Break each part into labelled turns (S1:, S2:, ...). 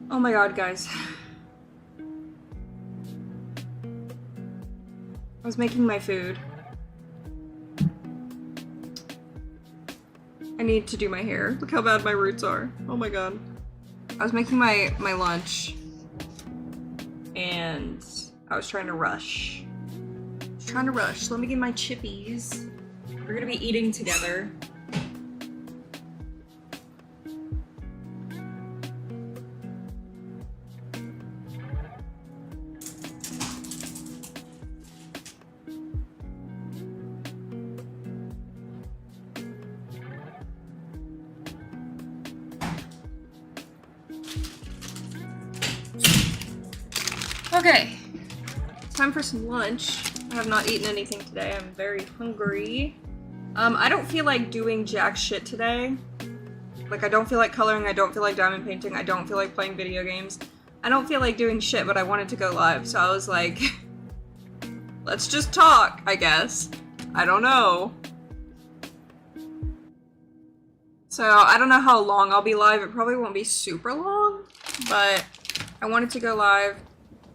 S1: Oh my god, guys. I was making my food. I need to do my hair. Look how bad my roots are. Oh my god. I was making my lunch and I was trying to rush. Let me get my chippies. We're gonna be eating together. Okay, time for some lunch. I have not eaten anything today. I'm very hungry. I don't feel like doing jack shit today. Like, I don't feel like coloring, I don't feel like diamond painting, I don't feel like playing video games. I don't feel like doing shit, but I wanted to go live, so I was like, let's just talk, I guess. I don't know. So, I don't know how long I'll be live. It probably won't be super long, but I wanted to go live.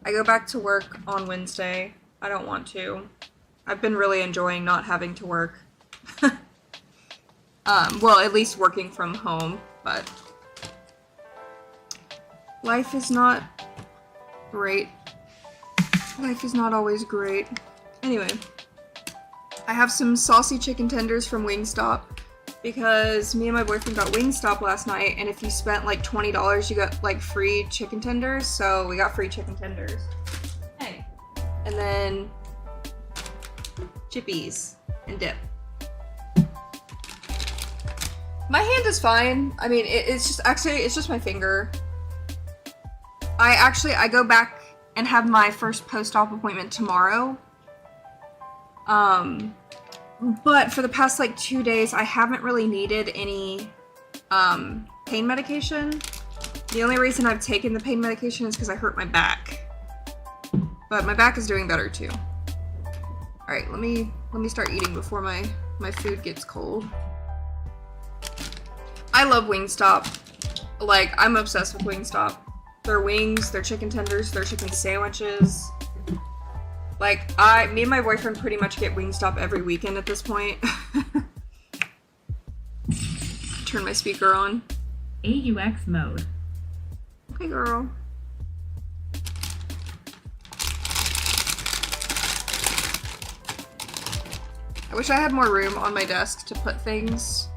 S1: I go back to work on Wednesday. I don't want to. I've been really enjoying not having to work. Well, at least working from home, but life is not great. Life is not always great. Anyway, I have some saucy chicken tenders from Wingstop because me and my boyfriend got Wingstop last night, and if you spent like $20, you got like free chicken tenders, so we got free chicken tenders. Hey. And then chippies and dip. My hand is fine. I mean, it's just my finger. I go back and have my first post-op appointment tomorrow. But for the past like 2 days, I haven't really needed any pain medication. The only reason I've taken the pain medication is because I hurt my back. But my back is doing better too. Alright, let me start eating before my food gets cold. I love Wingstop. Like, I'm obsessed with Wingstop. Their wings, their chicken tenders, their chicken sandwiches. Like, me and my boyfriend pretty much get Wingstop every weekend at this point. Turn my speaker on.
S2: AUX mode.
S1: Okay, girl. I wish I had more room on my desk to put things.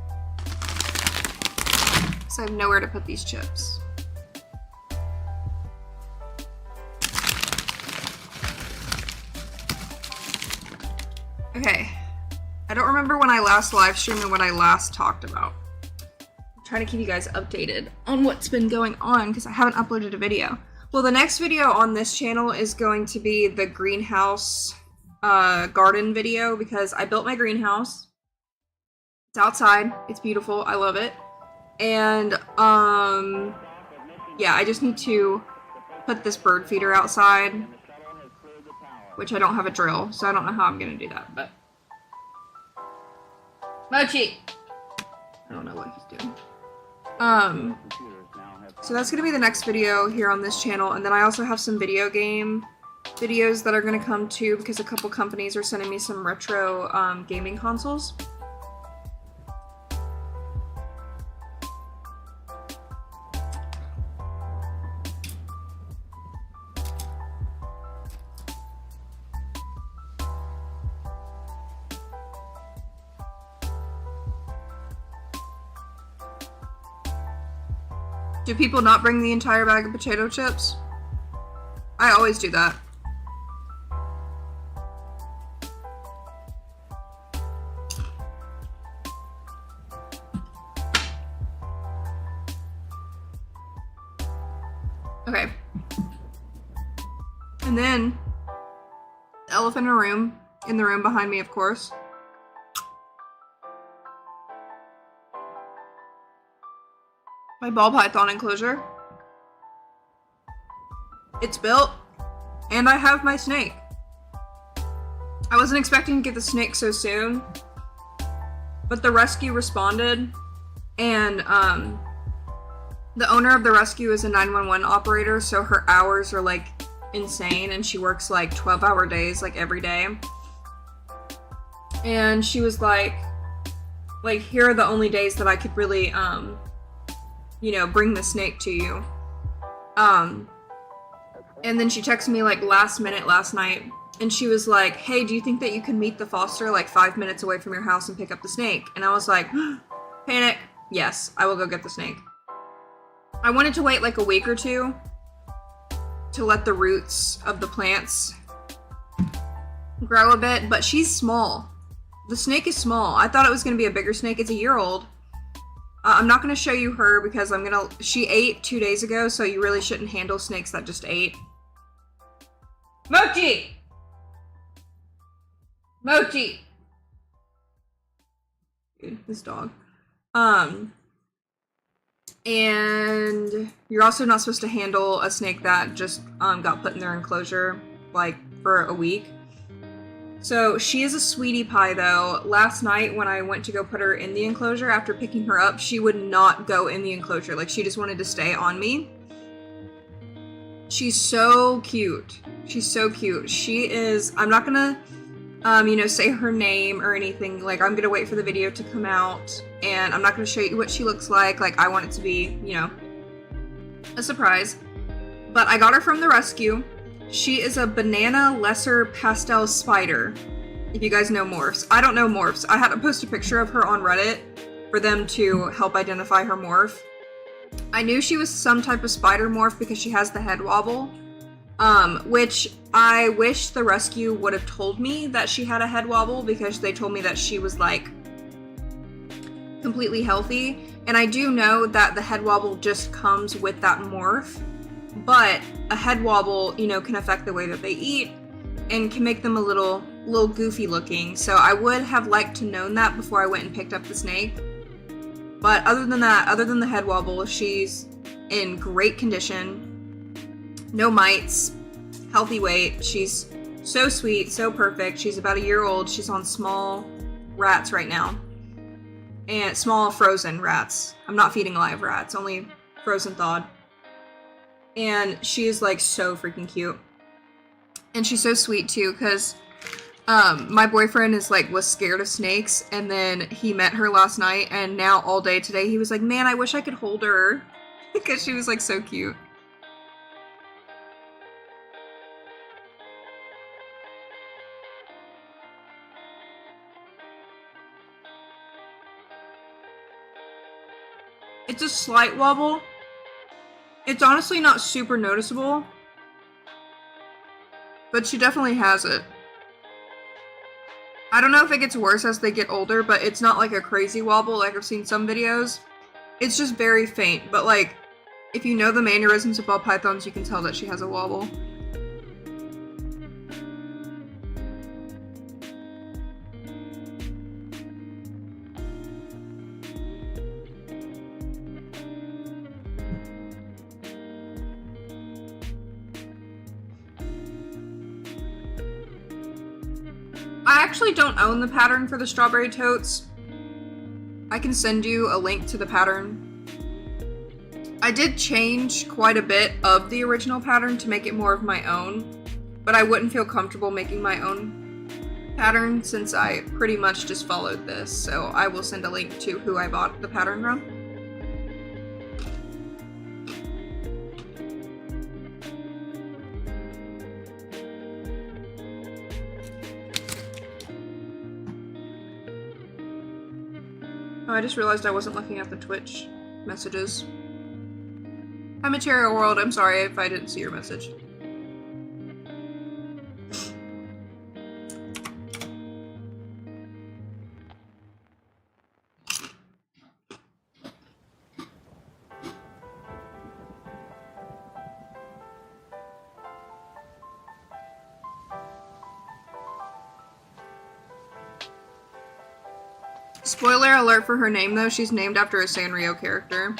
S1: So I have nowhere to put these chips. Okay. I don't remember when I last live streamed and what I last talked about. I'm trying to keep you guys updated on what's been going on because I haven't uploaded a video. Well, the next video on this channel is going to be the greenhouse garden video because I built my greenhouse. It's outside. It's beautiful. I love it. And yeah, I just need to put this bird feeder outside, which I don't have a drill, so I don't know how I'm gonna do that, but. Mochi! I don't know what he's doing. So that's gonna be the next video here on this channel, and then I also have some video game videos that are gonna come too, because a couple companies are sending me some retro gaming consoles. Do people not bring the entire bag of potato chips? I always do that. Okay. And then, the elephant in the room behind me, of course. My ball python enclosure. It's built, and I have my snake. I wasn't expecting to get the snake so soon, but the rescue responded, and the owner of the rescue is a 911 operator, so her hours are like insane, and she works like 12-hour days like every day. And she was like, here are the only days that I could really you know, bring the snake to you. And then she texted me like last minute last night, and she was like, hey, do you think that you can meet the foster like 5 minutes away from your house and pick up the snake? And I was like, panic, yes, I will go get the snake. I wanted to wait like a week or two to let the roots of the plants grow a bit, but she's small. The snake is small. I thought it was going to be a bigger snake. It's a year old. I'm not going to show you her because she ate 2 days ago, so you really shouldn't handle snakes that just ate. Mochi! Mochi! Dude, this dog. And you're also not supposed to handle a snake that just got put in their enclosure, like, for a week. So she is a sweetie pie though. Last night when I went to go put her in the enclosure after picking her up, she would not go in the enclosure. Like, she just wanted to stay on me. She's so cute. She's so cute. She is, I'm not gonna, you know, say her name or anything. Like, I'm gonna wait for the video to come out, and I'm not gonna show you what she looks like. Like, I want it to be, you know, a surprise. But I got her from the rescue. She is a banana lesser pastel spider, if you guys know morphs. I don't know morphs. I had to post a picture of her on Reddit for them to help identify her morph. I knew she was some type of spider morph because she has the head wobble, which I wish the rescue would have told me that she had a head wobble, because they told me that she was like completely healthy. And I do know that the head wobble just comes with that morph. But a head wobble, you know, can affect the way that they eat and can make them a little goofy looking. So I would have liked to known that before I went and picked up the snake. But other than that, other than the head wobble, she's in great condition. No mites, healthy weight. She's so sweet, so perfect. She's about a year old. She's on small rats right now. And small frozen rats. I'm not feeding live rats, only frozen thawed. And she is like so freaking cute. And she's so sweet too, because my boyfriend was scared of snakes, and then he met her last night, and now all day today he was like, man, I wish I could hold her, because she was like so cute. It's a slight wobble. It's honestly not super noticeable, but she definitely has it. I don't know if it gets worse as they get older, but it's not like a crazy wobble like I've seen some videos. It's just very faint, but like, if you know the mannerisms of ball pythons, you can tell that she has a wobble. I actually don't own the pattern for the strawberry totes. I can send you a link to the pattern. I did change quite a bit of the original pattern to make it more of my own, but I wouldn't feel comfortable making my own pattern since I pretty much just followed this, so I will send a link to who I bought the pattern from. Oh, I just realized I wasn't looking at the Twitch messages. Hi, Material World. I'm sorry if I didn't see your message. Spoiler alert for her name, though. She's named after a Sanrio character.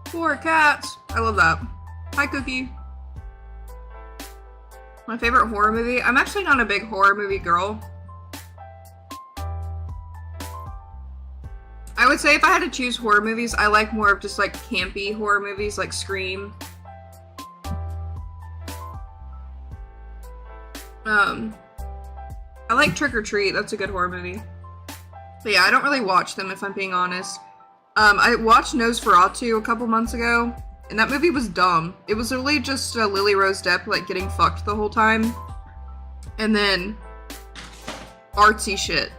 S1: Poor cats. I love that. Hi, Cookie. My favorite horror movie? I'm actually not a big horror movie girl. I would say if I had to choose horror movies, I like more of just like campy horror movies like Scream. I like Trick or Treat, that's a good horror movie. But yeah, I don't really watch them if I'm being honest. I watched Nosferatu a couple months ago, and that movie was dumb. It was literally just Lily Rose Depp like getting fucked the whole time. And then artsy shit.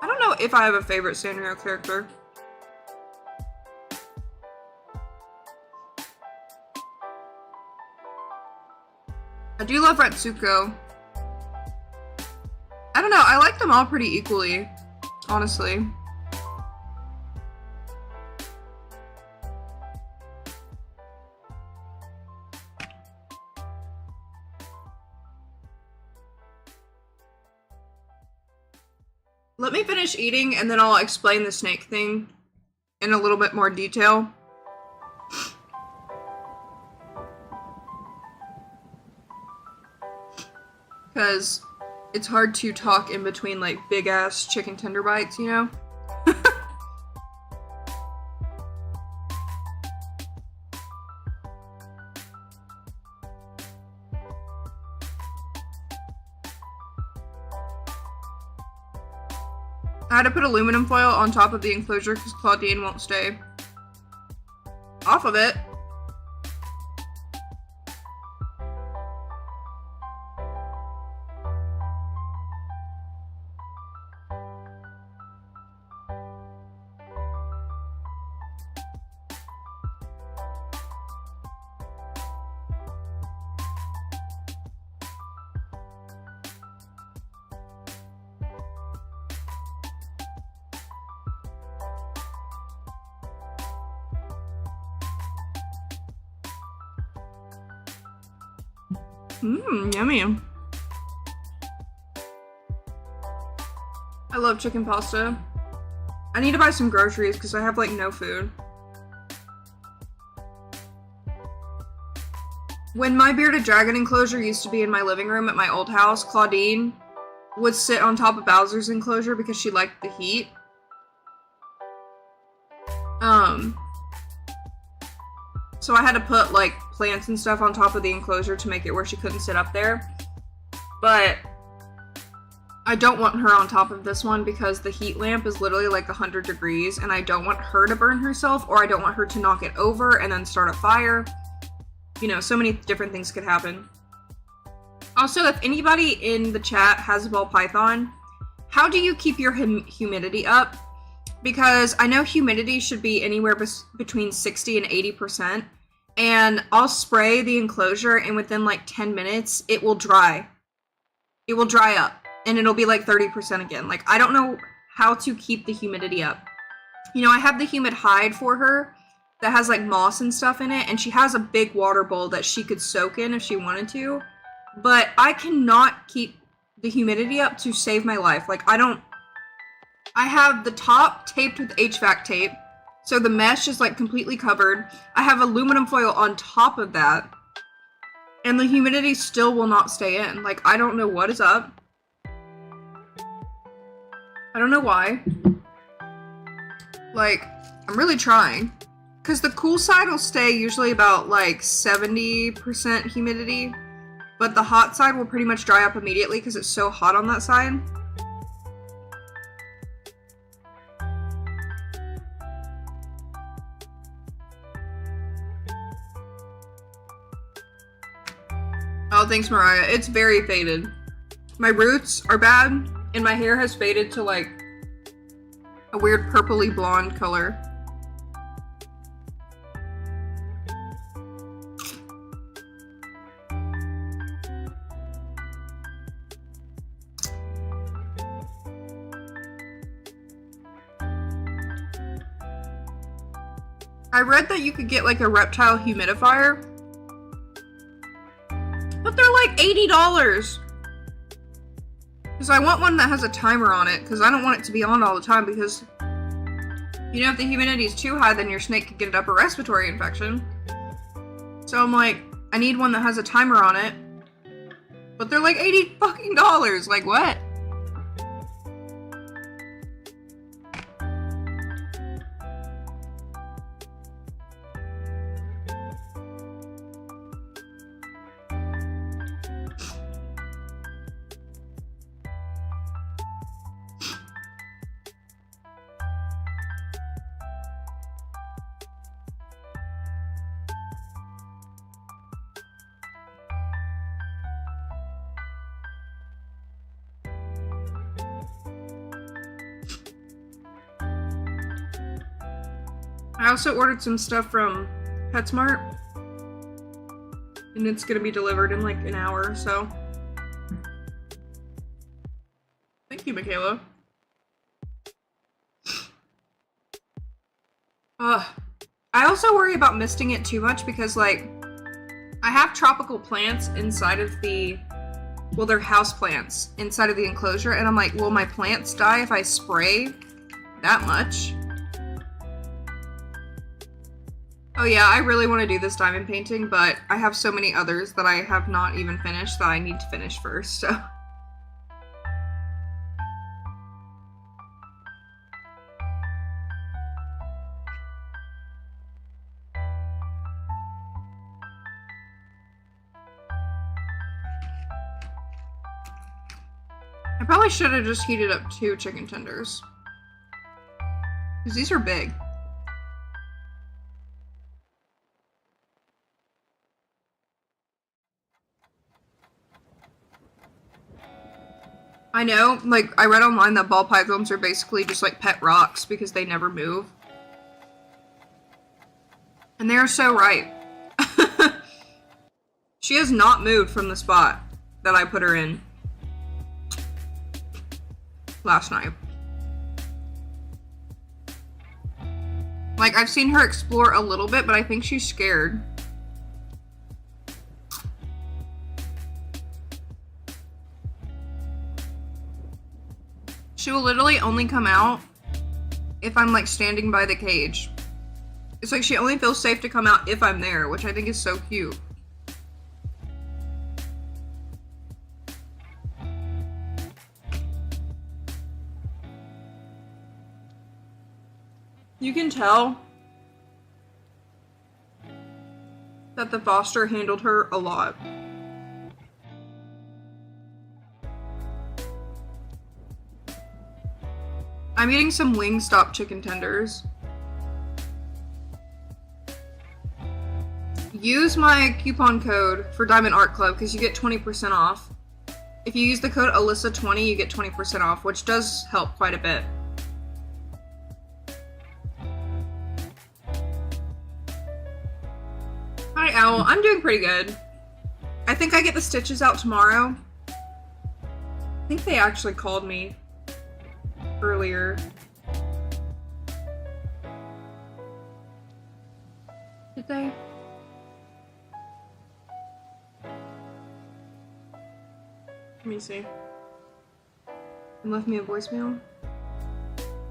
S1: I don't know if I have a favorite Sanrio character. I do love Retsuko. I don't know, I like them all pretty equally, honestly. Let me finish eating and then I'll explain the snake thing in a little bit more detail. Because it's hard to talk in between like big ass chicken tender bites, you know? I had to put aluminum foil on top of the enclosure because Claudine won't stay off of it. Yummy. I love chicken pasta. I need to buy some groceries because I have like no food. When my bearded dragon enclosure used to be in my living room at my old house, Claudine would sit on top of Bowser's enclosure because she liked the heat. So I had to put like plants and stuff on top of the enclosure to make it where she couldn't sit up there. But I don't want her on top of this one because the heat lamp is literally like 100 degrees and I don't want her to burn herself, or I don't want her to knock it over and then start a fire. You know, so many different things could happen. Also, if anybody in the chat has a ball python, how do you keep your humidity up? Because I know humidity should be anywhere between 60 and 80%. And I'll spray the enclosure and within like 10 minutes, it will dry. It will dry up and it'll be like 30% again. Like, I don't know how to keep the humidity up. You know, I have the humid hide for her that has like moss and stuff in it, and she has a big water bowl that she could soak in if she wanted to, but I cannot keep the humidity up to save my life. Like, I have the top taped with HVAC tape, so the mesh is like completely covered. I have aluminum foil on top of that, and the humidity still will not stay in. Like, I don't know what is up. I don't know why. Like, I'm really trying. Because the cool side will stay usually about like 70% humidity, but the hot side will pretty much dry up immediately because it's so hot on that side. Oh, thanks, Mariah. It's very faded. My roots are bad, and my hair has faded to like a weird purpley blonde color. I read that you could get like a reptile humidifier, but they're like $80. Because I want one that has a timer on it, because I don't want it to be on all the time, because, you know, if the humidity is too high, then your snake could get an upper respiratory infection. So I'm like, I need one that has a timer on it, but they're like $80 fucking dollars. Like, what? I also ordered some stuff from PetSmart, and it's gonna be delivered in like an hour or so. Thank you, Michaela. I also worry about misting it too much because, like, I have tropical plants inside of the, well, they're house plants inside of the enclosure, and I'm like, will my plants die if I spray that much? Oh yeah, I really want to do this diamond painting, but I have so many others that I have not even finished that I need to finish first, so. I probably should have just heated up 2 chicken tenders, because these are big. I know, like, I read online that ball pythons are basically just like pet rocks because they never move. And they are so right. She has not moved from the spot that I put her in last night. Like, I've seen her explore a little bit, but I think she's scared. She will literally only come out if I'm like standing by the cage. It's like she only feels safe to come out if I'm there, which I think is so cute. You can tell that the foster handled her a lot. I'm eating some Wingstop chicken tenders. Use my coupon code for Diamond Art Club because you get 20% off. If you use the code Alyssa20, you get 20% off, which does help quite a bit. Hi, Owl. I'm doing pretty good. I think I get the stitches out tomorrow. I think they actually called me. earlier. Did they? Let me see. And left me a voicemail?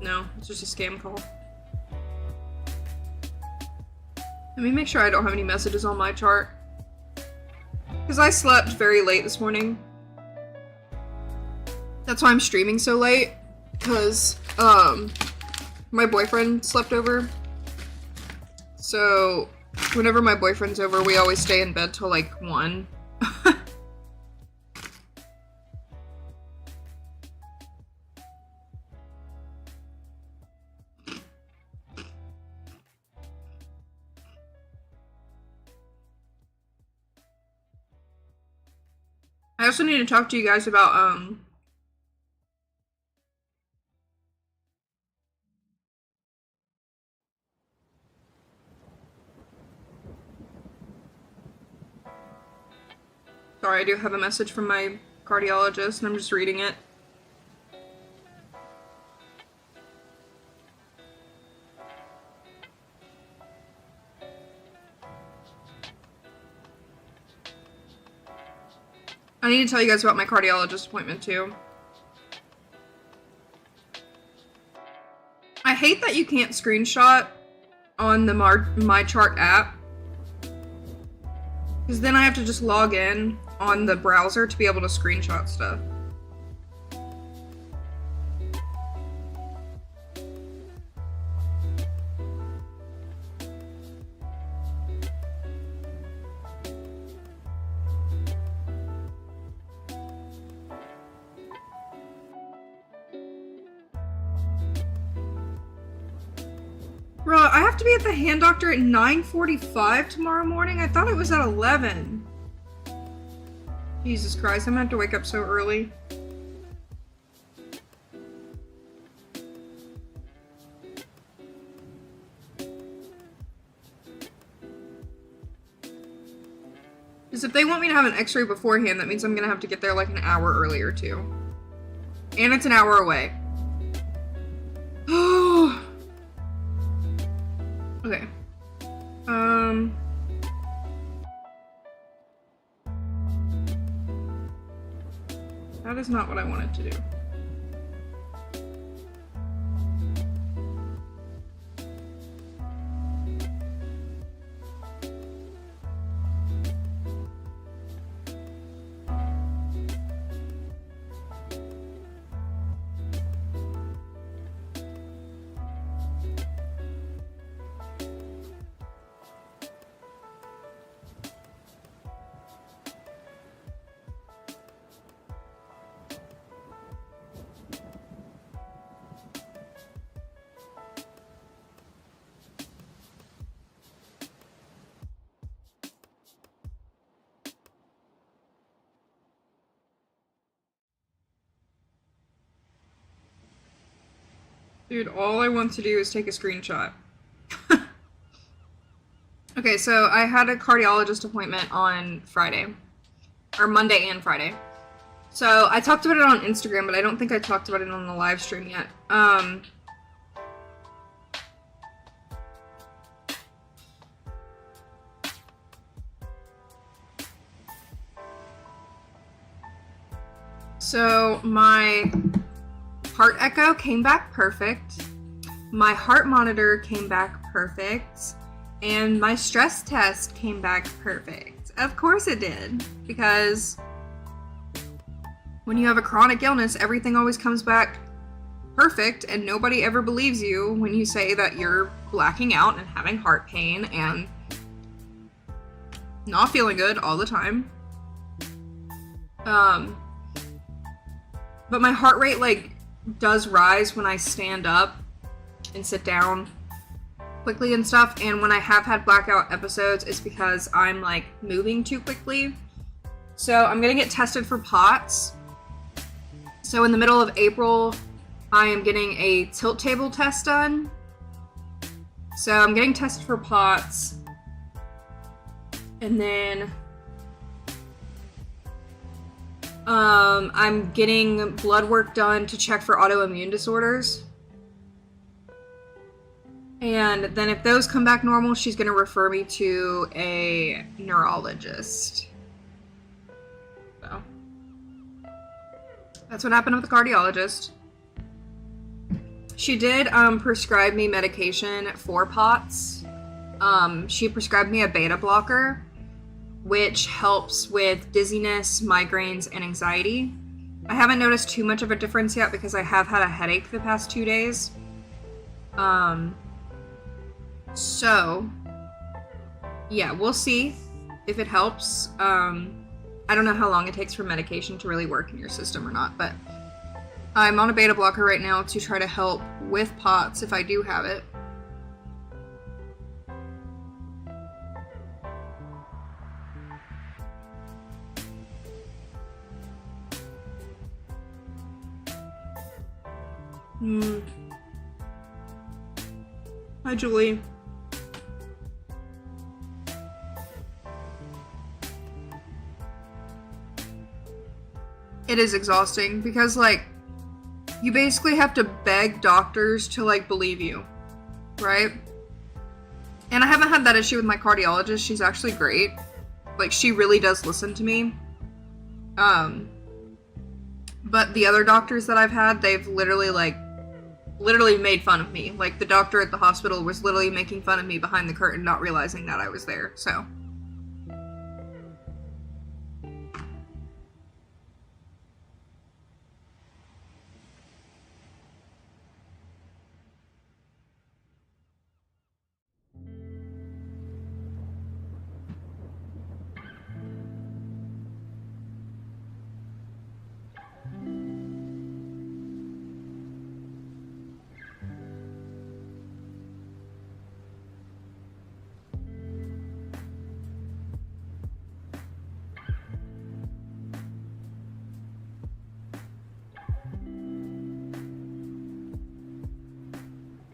S1: No, it's just a scam call. Let me make sure I don't have any messages on my chart. Because I slept very late this morning. That's why I'm streaming so late. Because, my boyfriend slept over. So, whenever my boyfriend's over, we always stay in bed till like 1. I also need to talk to you guys about, sorry, I do have a message from my cardiologist and I'm just reading it. I need to tell you guys about my cardiologist appointment too. I hate that you can't screenshot on the My Chart app. Because then I have to just log in on the browser to be able to screenshot stuff. Bro, I have to be at the hand doctor at 9:45 tomorrow morning? I thought it was at 11. Jesus Christ, I'm gonna have to wake up so early. Because if they want me to have an x-ray beforehand, that means I'm gonna have to get there like an hour earlier too. And it's an hour away. Oh. Okay. That is not what I wanted to do. Dude, all I want to do is take a screenshot. Okay, so I had a cardiologist appointment on Friday. Or Monday and Friday. So I talked about it on Instagram, but I don't think I talked about it on the live stream yet. So my heart echo came back perfect. My heart monitor came back perfect. And my stress test came back perfect. Of course it did. Because when you have a chronic illness, everything always comes back perfect, and nobody ever believes you when you say that you're blacking out and having heart pain and not feeling good all the time. But my heart rate, like, does rise when I stand up and sit down quickly and stuff, and when I have had blackout episodes, it's because I'm, like, moving too quickly. So I'm gonna get tested for POTS. So in the middle of April, I am getting a tilt table test done. So I'm getting tested for POTS. And then I'm getting blood work done to check for autoimmune disorders. And then if those come back normal, she's going to refer me to a neurologist. So that's what happened with the cardiologist. She did prescribe me medication for POTS. She prescribed me a beta blocker, which helps with dizziness, migraines, and anxiety. I haven't noticed too much of a difference yet because I have had a headache the past 2 days. So, yeah, we'll see if it helps. I don't know how long it takes for medication to really work in your system or not, but I'm on a beta blocker right now to try to help with POTS if I do have it. Hi, Julie. It is exhausting because, like, you basically have to beg doctors to, like, believe you, right? And I haven't had that issue with my cardiologist. She's actually great. Like, she really does listen to me. But the other doctors that I've had, they've literally made fun of me. Like, the doctor at the hospital was literally making fun of me behind the curtain, not realizing that I was there, so.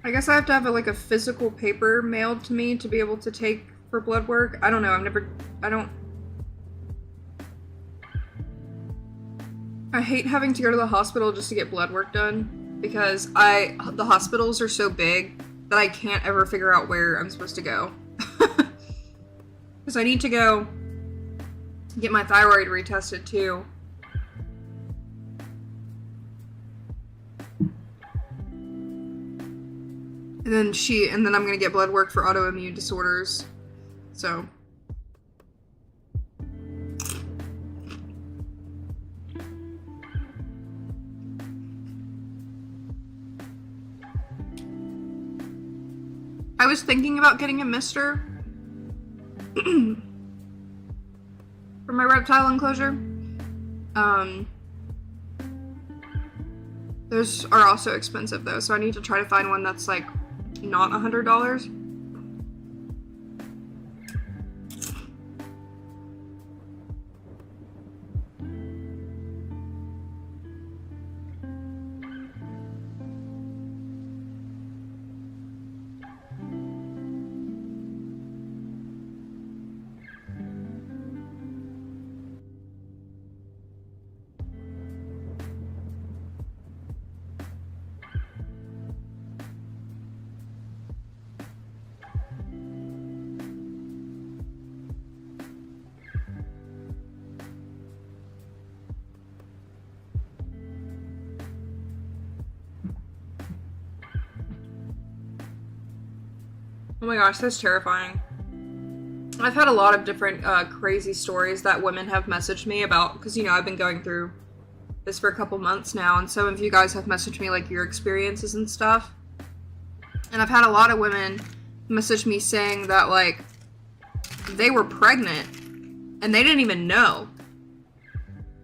S1: I guess I have to have like a physical paper mailed to me to be able to take for blood work. I don't know. I hate having to go to the hospital just to get blood work done because the hospitals are so big that I can't ever figure out where I'm supposed to go. Because I need to go get my thyroid retested too. And then I'm gonna get blood work for autoimmune disorders. So. I was thinking about getting a mister for my reptile enclosure. Those are also expensive though, so I need to try to find one that's like not $100. Oh my gosh, that's terrifying. I've had a lot of different crazy stories that women have messaged me about, because, you know, I've been going through this for a couple months now, and some of you guys have messaged me, like, your experiences and stuff. And I've had a lot of women message me saying that, like, they were pregnant, and they didn't even know.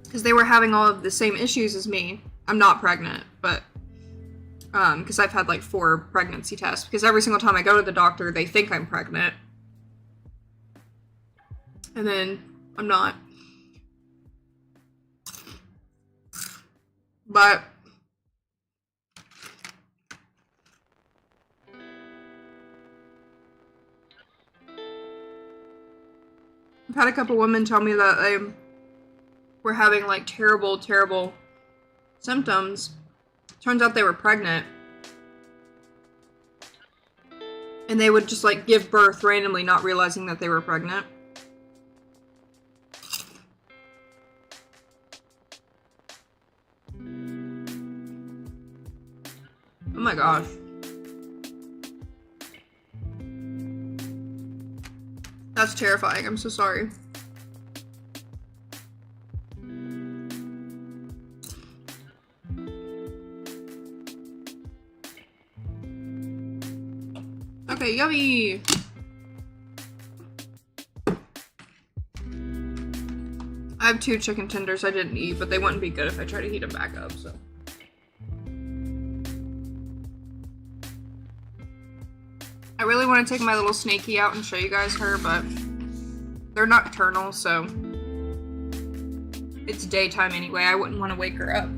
S1: Because they were having all of the same issues as me. I'm not pregnant, but because I've had like 4 pregnancy tests, because every single time I go to the doctor, they think I'm pregnant. And then I'm not. But I've had a couple women tell me that were having like terrible, terrible symptoms. Turns out they were pregnant. And they would just like give birth randomly, not realizing that they were pregnant. Oh my gosh. That's terrifying. I'm so sorry. Okay, yummy! I have 2 chicken tenders I didn't eat, but they wouldn't be good if I tried to heat them back up, so. I really want to take my little snaky out and show you guys her, but they're nocturnal, so it's daytime anyway. I wouldn't want to wake her up.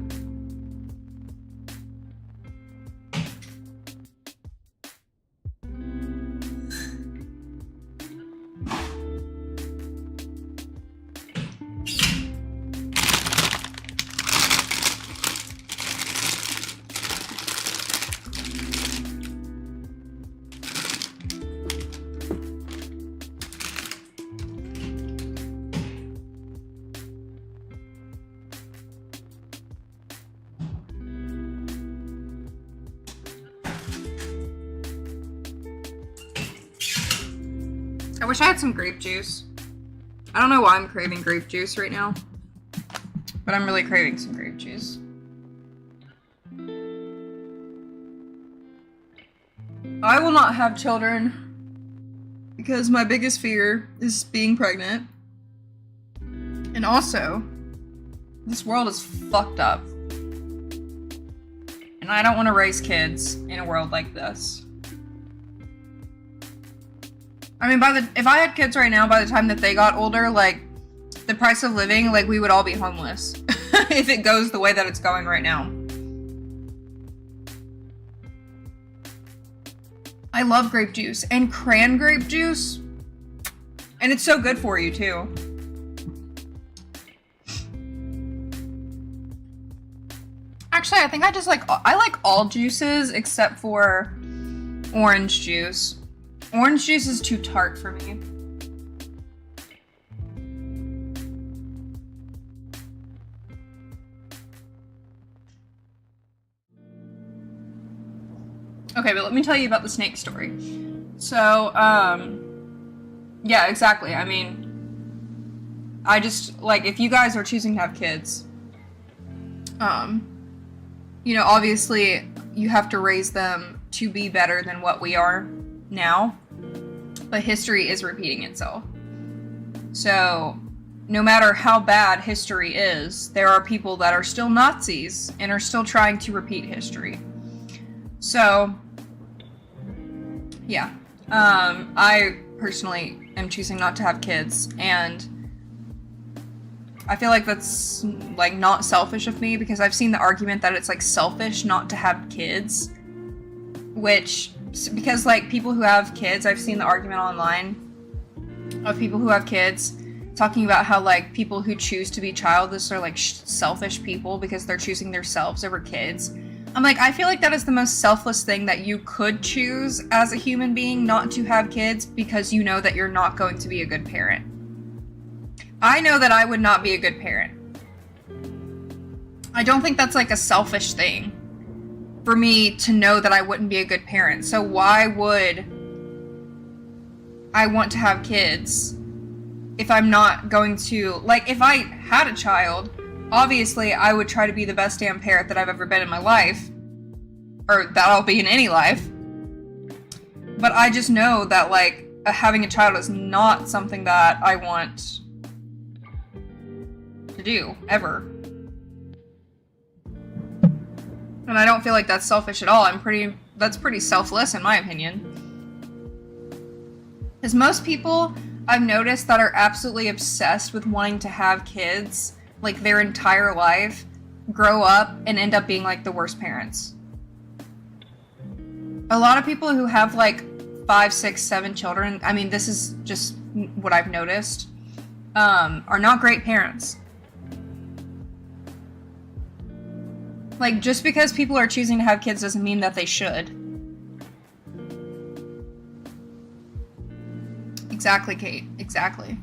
S1: I wish I had some grape juice. I don't know why I'm craving grape juice right now, but I'm really craving some grape juice. I will not have children because my biggest fear is being pregnant. And also, this world is fucked up. And I don't want to raise kids in a world like this. I mean, if I had kids right now, by the time that they got older, like, the price of living, like, we would all be homeless. If it goes the way that it's going right now. I love grape juice. And cran grape juice. And it's so good for you, too. Actually, I think I like all juices except for orange juice. Orange juice is too tart for me. Okay, but let me tell you about the snake story. So, yeah, exactly. I mean, I just, like, if you guys are choosing to have kids, you know, obviously you have to raise them to be better than what we are now. But history is repeating itself. So, no matter how bad history is, there are people that are still Nazis and are still trying to repeat history. So, yeah. I personally am choosing not to have kids, and I feel like that's, like, not selfish of me, because I've seen the argument that it's, like, selfish not to have kids, which... Because, like, people who have kids, I've seen the argument online of people who have kids talking about how, like, people who choose to be childless are, like, selfish people because they're choosing themselves over kids. I'm like, I feel like that is the most selfless thing that you could choose as a human being, not to have kids, because you know that you're not going to be a good parent. I know that I would not be a good parent. I don't think that's, like, a selfish thing for me to know that I wouldn't be a good parent. So why would I want to have kids if I'm not going to... Like, if I had a child, obviously I would try to be the best damn parent that I've ever been in my life. Or that I'll be in any life. But I just know that, like, having a child is not something that I want to do, ever. And I don't feel like that's selfish at all. That's pretty selfless in my opinion. Because most people I've noticed that are absolutely obsessed with wanting to have kids, like, their entire life, grow up and end up being, like, the worst parents. A lot of people who have, like, 5, 6, 7 children, I mean, this is just what I've noticed, are not great parents. Like, just because people are choosing to have kids doesn't mean that they should. Exactly, Kate. Exactly.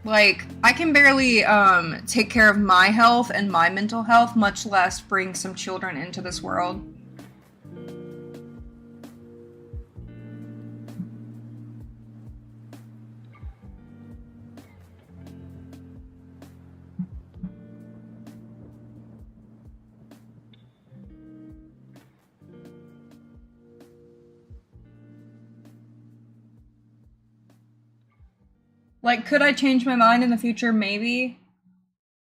S1: Like, I can barely take care of my health and my mental health, much less bring some children into this world. Like, could I change my mind in the future? Maybe.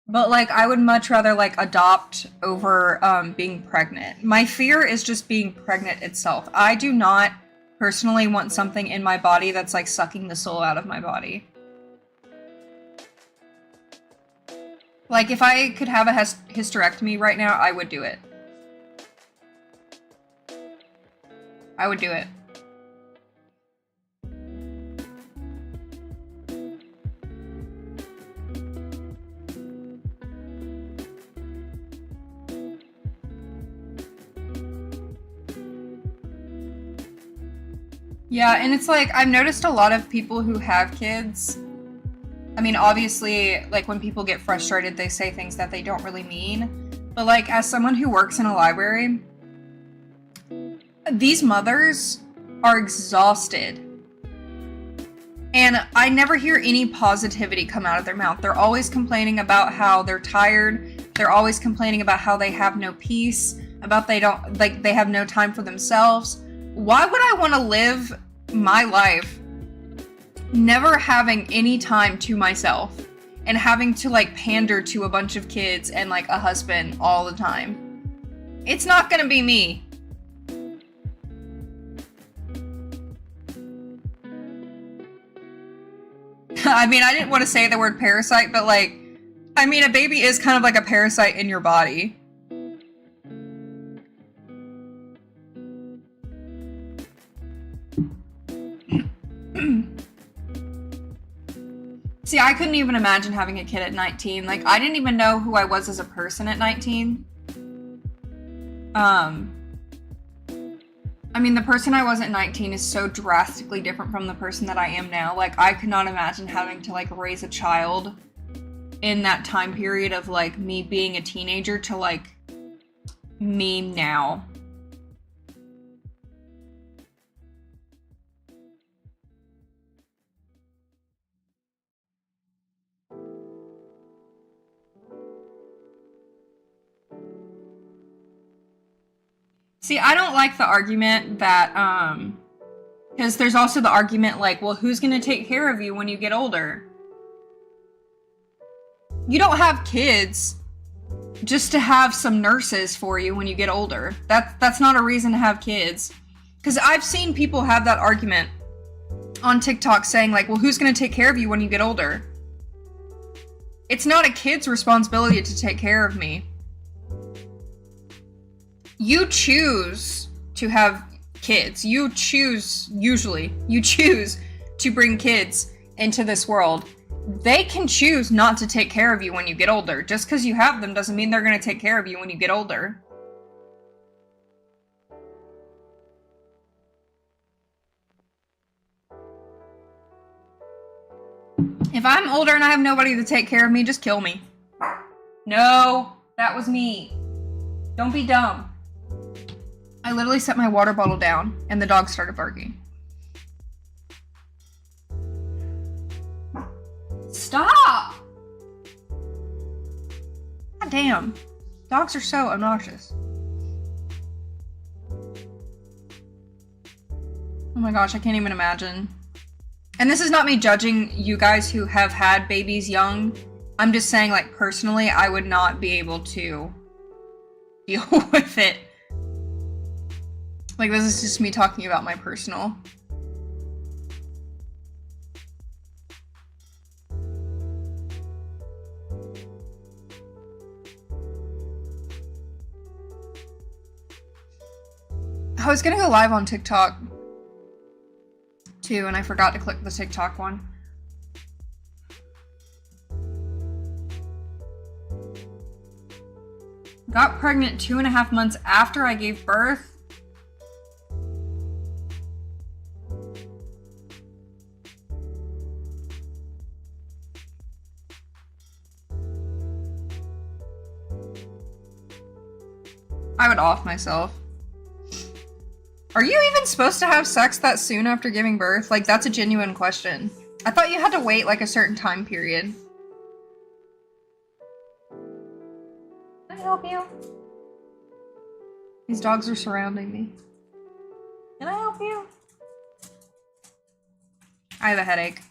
S1: But, like, I would much rather, like, adopt over being pregnant. My fear is just being pregnant itself. I do not personally want something in my body that's, like, sucking the soul out of my body. Like, if I could have a hysterectomy right now, I would do it. I would do it. Yeah, and it's like, I've noticed a lot of people who have kids, I mean, obviously, like, when people get frustrated, they say things that they don't really mean, but, like, as someone who works in a library, these mothers are exhausted, and I never hear any positivity come out of their mouth. They're always complaining about how they're tired, they're always complaining about how they have no peace, about they have no time for themselves. Why would I want to live my life never having any time to myself and having to, like, pander to a bunch of kids and, like, a husband all the time? It's not gonna be me. I mean, I didn't want to say the word parasite, but, like, I mean, a baby is kind of like a parasite in your body. See, I couldn't even imagine having a kid at 19. Like, I didn't even know who I was as a person at 19. I mean, the person I was at 19 is so drastically different from the person that I am now. Like, I could not imagine having to, like, raise a child in that time period of, like, me being a teenager to, like, me now. See, I don't like the argument that, because there's also the argument, like, well, who's gonna take care of you when you get older? You don't have kids just to have some nurses for you when you get older. That's not a reason to have kids. Because I've seen people have that argument on TikTok saying, like, well, who's gonna take care of you when you get older? It's not a kid's responsibility to take care of me. You choose to have kids. You choose to bring kids into this world. They can choose not to take care of you when you get older. Just because you have them doesn't mean they're going to take care of you when you get older. If I'm older and I have nobody to take care of me, just kill me. No, that was me. Don't be dumb. I literally set my water bottle down and the dog started barking. Stop! God damn. Dogs are so obnoxious. Oh my gosh, I can't even imagine. And this is not me judging you guys who have had babies young. I'm just saying, like, personally, I would not be able to deal with it. Like, this is just me talking about my personal. I was gonna go live on TikTok too, and I forgot to click the TikTok one. Got pregnant 2.5 months after I gave birth. I would off myself. Are you even supposed to have sex that soon after giving birth? Like, that's a genuine question. I thought you had to wait like a certain time period. Can I help you? These dogs are surrounding me. Can I help you? I have a headache.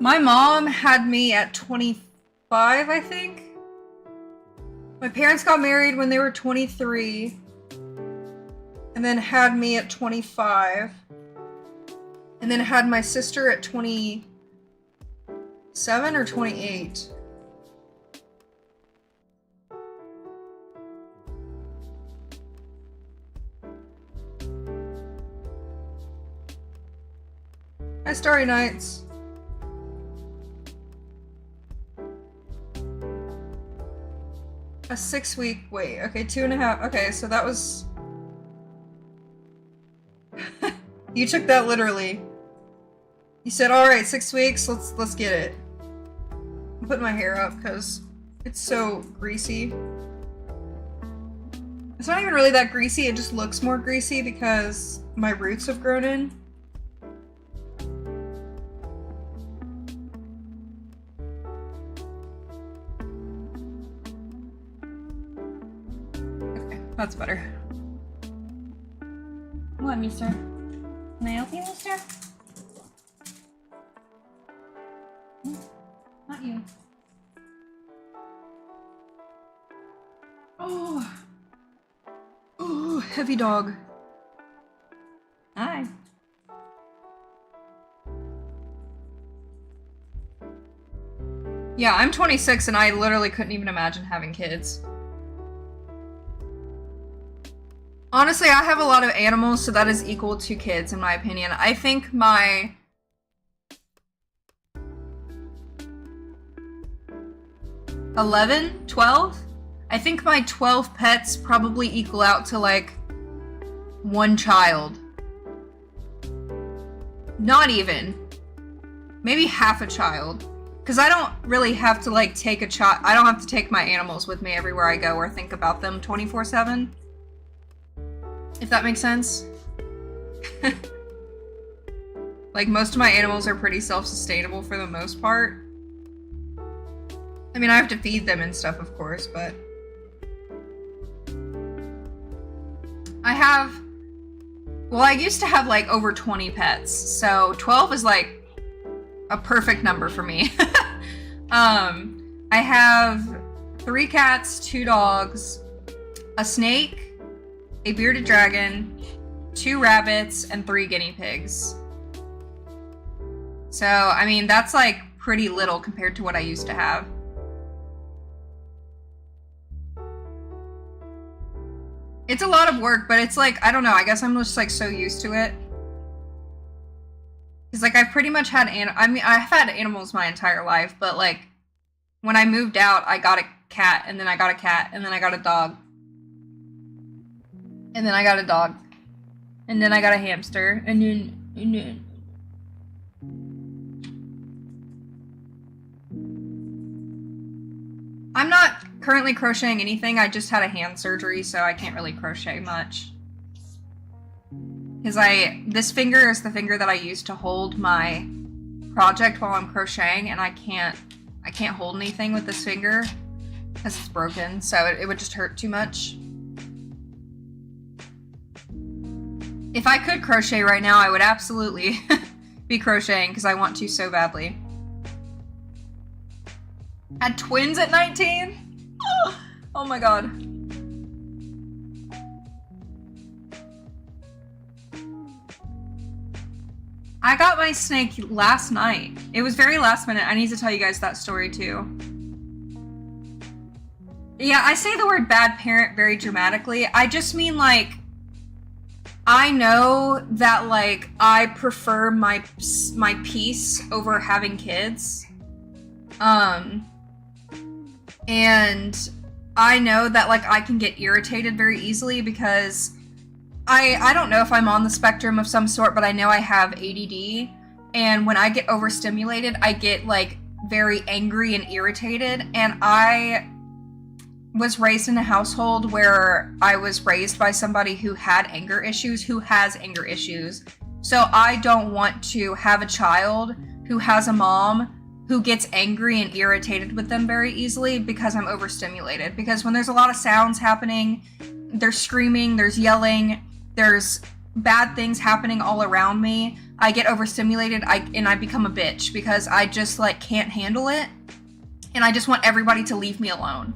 S1: My mom had me at 25, I think. My parents got married when they were 23. And then had me at 25. And then had my sister at 27 or 28. Hi, Starry Nights. A 6-week wait. Okay, 2.5. Okay, so that was. You took that literally. You said, "All right, 6 weeks. Let's get it." I'm putting my hair up because it's so greasy. It's not even really that greasy. It just looks more greasy because my roots have grown in. That's better. What, mister? Can I help you, mister? Not you. Oh. Oh, heavy dog. Hi. Yeah, I'm 26 and I literally couldn't even imagine having kids. Honestly, I have a lot of animals, so that is equal to kids, in my opinion. I think my... $11? $12? I think my 12 pets probably equal out to, like, 1 child. Not even. Maybe half a child. Because I don't really have to, like, take a child... I don't have to take my animals with me everywhere I go or think about them 24/7. If that makes sense. Like, most of my animals are pretty self-sustainable for the most part. I mean, I have to feed them and stuff, of course, but... I have... Well, I used to have, like, over 20 pets, so 12 is, like, a perfect number for me. I have 3 cats, 2 dogs, a snake, a bearded dragon, 2 rabbits, and 3 guinea pigs. So, I mean, that's like pretty little compared to what I used to have. It's a lot of work, but it's like, I don't know, I guess I'm just like so used to it. Because like I've pretty much had, I've had animals my entire life, but like when I moved out, I got a cat, and then I got a cat, and then I got a dog. And then I got a dog. And then I got a hamster. And then... I'm not currently crocheting anything. I just had a hand surgery, so I can't really crochet much. Because this finger is the finger that I use to hold my project while I'm crocheting, and I can't hold anything with this finger because it's broken, so it would just hurt too much. If I could crochet right now, I would absolutely be crocheting because I want to so badly. Had twins at 19? Oh my god. I got my snake last night. It was very last minute. I need to tell you guys that story too. Yeah, I say the word bad parent very dramatically. I just mean, like, I know that, like, I prefer my peace over having kids. And I know that, like, I can get irritated very easily because I don't know if I'm on the spectrum of some sort, but I know I have ADD. And when I get overstimulated, I get, like, very angry and irritated. And I was raised in a household where I was raised by somebody who had anger issues, who has anger issues. So I don't want to have a child who has a mom who gets angry and irritated with them very easily because I'm overstimulated. Because when there's a lot of sounds happening, there's screaming, there's yelling, there's bad things happening all around me, I get overstimulated and I become a bitch because I just, like, can't handle it. And I just want everybody to leave me alone.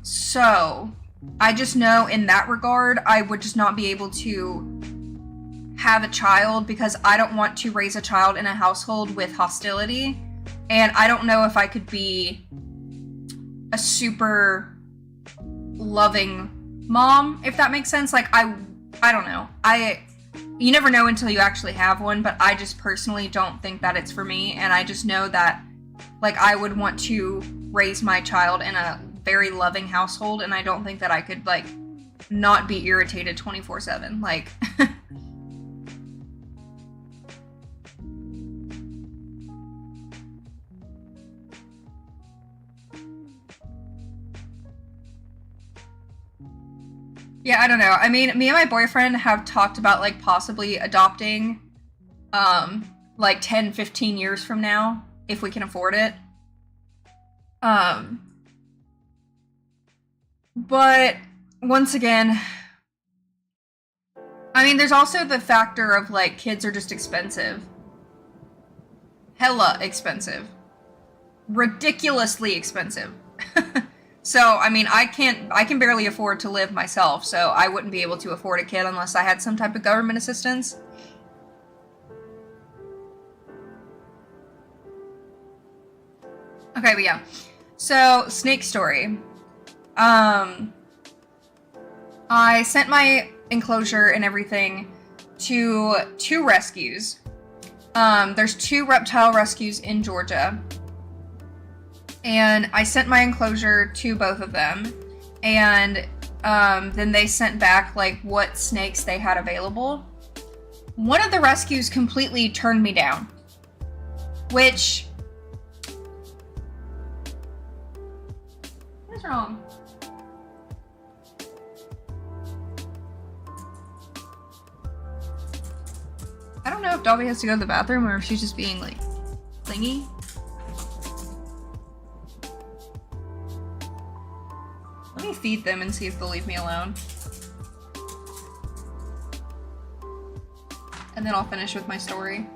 S1: So I just know in that regard, I would just not be able to have a child because I don't want to raise a child in a household with hostility. And I don't know if I could be a super loving mom, if that makes sense. Like, I don't know. You never know until you actually have one, but I just personally don't think that it's for me. And I just know that, like, I would want to raise my child in a very loving household, and I don't think that I could, like, not be irritated 24/7. Like, yeah, I don't know. I mean, me and my boyfriend have talked about, like, possibly adopting, like, 10, 15 years from now, if we can afford it. But once again, I mean, there's also the factor of, like, kids are just expensive. Hella expensive. Ridiculously expensive. So, I mean, I can barely afford to live myself, so I wouldn't be able to afford a kid unless I had some type of government assistance. Okay, but yeah. So, snake story. I sent my enclosure and everything to 2 rescues. There's 2 reptile rescues in Georgia. And I sent my enclosure to both of them. And then they sent back, like, what snakes they had available. One of the rescues completely turned me down. Which... What is wrong? I don't know if Dobby has to go to the bathroom or if she's just being, like, clingy. Let me feed them and see if they'll leave me alone. And then I'll finish with my story.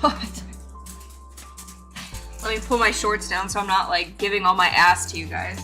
S1: God. Let me pull my shorts down so I'm not, like, giving all my ass to you guys.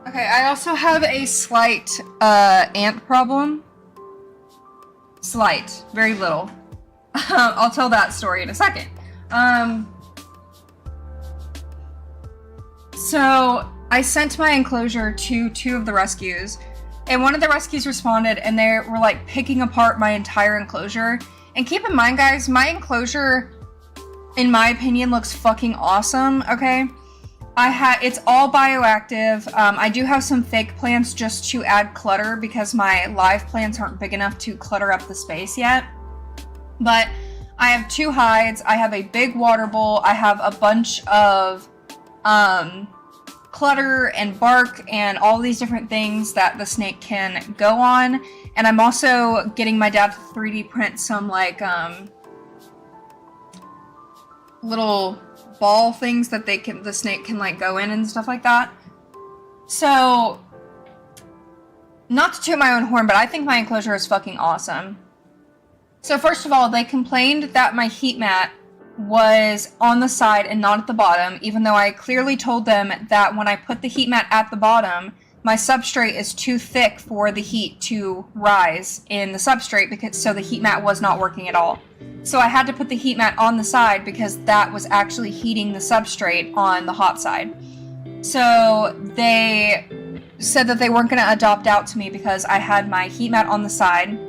S1: Okay, I also have a slight ant problem. Slight, very little. I'll tell that story in a second. So I sent my enclosure to 2 of the rescues, and one of the rescues responded, and they were like picking apart my entire enclosure. And keep in mind, guys, my enclosure, in my opinion, looks fucking awesome, okay? It's all bioactive. I do have some fake plants just to add clutter because my live plants aren't big enough to clutter up the space yet. But I have 2 hides, I have a big water bowl, I have a bunch of clutter and bark and all these different things that the snake can go on. And I'm also getting my dad to 3D print some like little ball things that the snake can like go in and stuff like that. So, not to toot my own horn, but I think my enclosure is fucking awesome. So first of all, they complained that my heat mat was on the side and not at the bottom, even though I clearly told them that when I put the heat mat at the bottom, my substrate is too thick for the heat to rise in the substrate, so the heat mat was not working at all. So I had to put the heat mat on the side because that was actually heating the substrate on the hot side. So they said that they weren't going to adopt out to me because I had my heat mat on the side.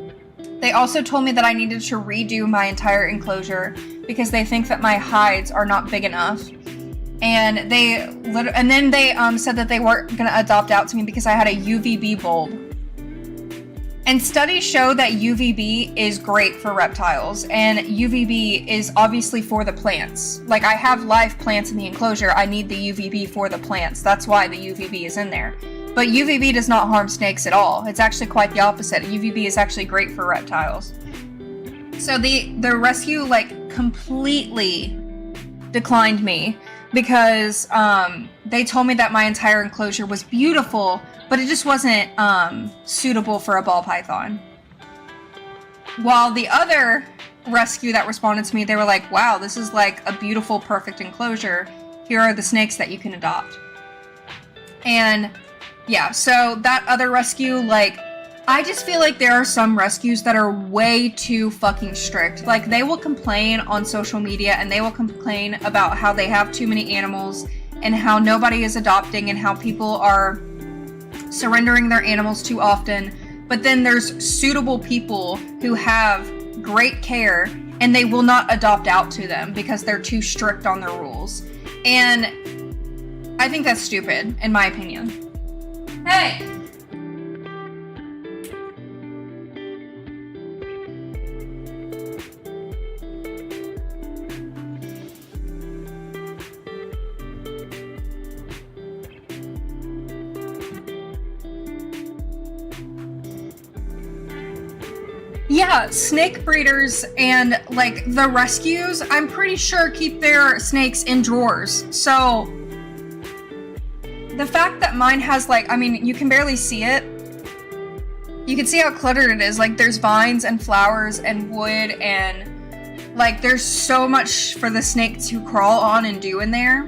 S1: They also told me that I needed to redo my entire enclosure because they think that my hides are not big enough. And then they said that they weren't going to adopt out to me because I had a UVB bulb. And studies show that UVB is great for reptiles, and UVB is obviously for the plants. Like, I have live plants in the enclosure, I need the UVB for the plants, that's why the UVB is in there. But UVB does not harm snakes at all. It's actually quite the opposite. UVB is actually great for reptiles. So the rescue, like, completely declined me because they told me that my entire enclosure was beautiful, but it just wasn't suitable for a ball python. While the other rescue that responded to me, they were like, wow, this is like a beautiful, perfect enclosure. Here are the snakes that you can adopt. And yeah, so that other rescue, like, I just feel like there are some rescues that are way too fucking strict. Like, they will complain on social media and they will complain about how they have too many animals and how nobody is adopting and how people are surrendering their animals too often. But then there's suitable people who have great care and they will not adopt out to them because they're too strict on their rules. And I think that's stupid, in my opinion. Hey! Yeah, snake breeders and, like, the rescues, I'm pretty sure keep their snakes in drawers. So, the fact that mine has, like, I mean, you can barely see it. You can see how cluttered it is. Like, there's vines and flowers and wood and, like, there's so much for the snake to crawl on and do in there.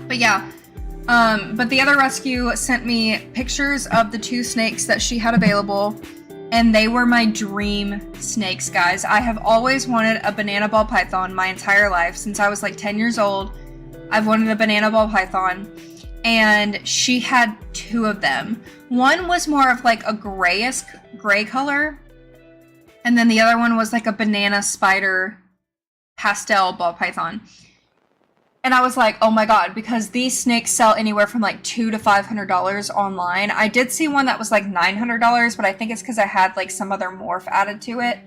S1: But yeah, but the other rescue sent me pictures of the 2 snakes that she had available. And they were my dream snakes, guys. I have always wanted a banana ball python my entire life. Since I was like 10 years old, I've wanted a banana ball python. And she had 2 of them. One was more of like a gray color. And then the other one was like a banana spider pastel ball python. And I was like, oh my god, because these snakes sell anywhere from like $200 to $500 online. I did see one that was like $900, but I think it's because I had like some other morph added to it.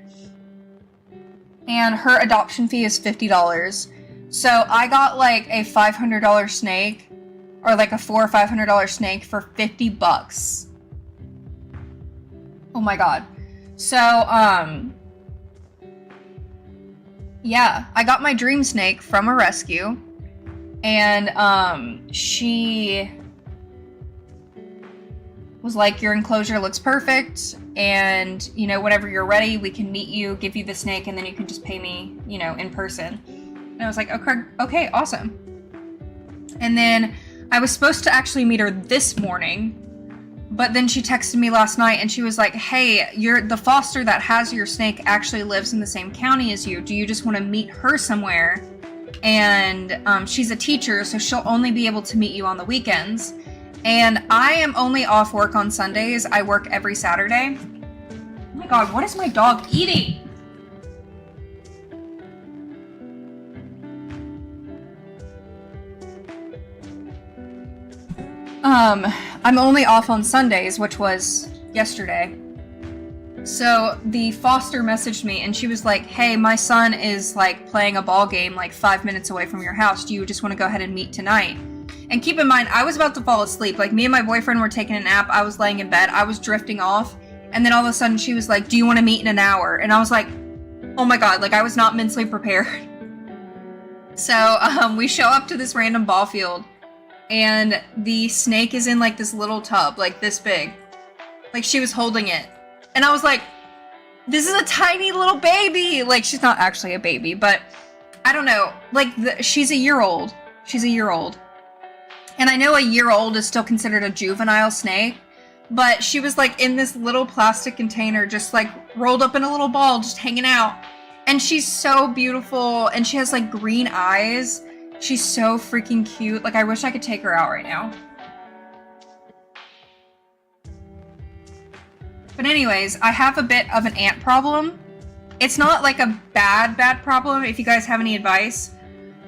S1: And her adoption fee is $50. So I got like a $500 snake, or like a $400 or $500 snake for $50. Oh my god. So, yeah, I got my dream snake from a rescue. And, she was like, your enclosure looks perfect, and, you know, whenever you're ready, we can meet you, give you the snake, and then you can just pay me, you know, in person. And I was like, okay, awesome. And then I was supposed to actually meet her this morning, but then she texted me last night, and she was like, hey, the foster that has your snake actually lives in the same county as you. Do you just want to meet her somewhere? and she's a teacher, so she'll only be able to meet you on the weekends. And I am only off work on Sundays. I work every Saturday. Oh my god, what is my dog eating? I'm only off on Sundays, which was yesterday. So the foster messaged me and she was like, hey, my son is like playing a ball game like 5 minutes away from your house. Do you just want to go ahead and meet tonight? And keep in mind, I was about to fall asleep. Like, me and my boyfriend were taking a nap. I was laying in bed. I was drifting off. And then all of a sudden she was like, do you want to meet in an hour? And I was like, oh my god, like I was not mentally prepared. So we show up to this random ball field. And the snake is in like this little tub, like this big. Like, she was holding it. And I was like, this is a tiny little baby. Like, she's not actually a baby, but I don't know. Like, she's a year old. She's a year old. And I know a year old is still considered a juvenile snake, but she was like in this little plastic container, just like rolled up in a little ball, just hanging out. And she's so beautiful, and she has like green eyes. She's so freaking cute. Like, I wish I could take her out right now. But anyways, I have a bit of an ant problem. It's not like a bad problem, if you guys have any advice.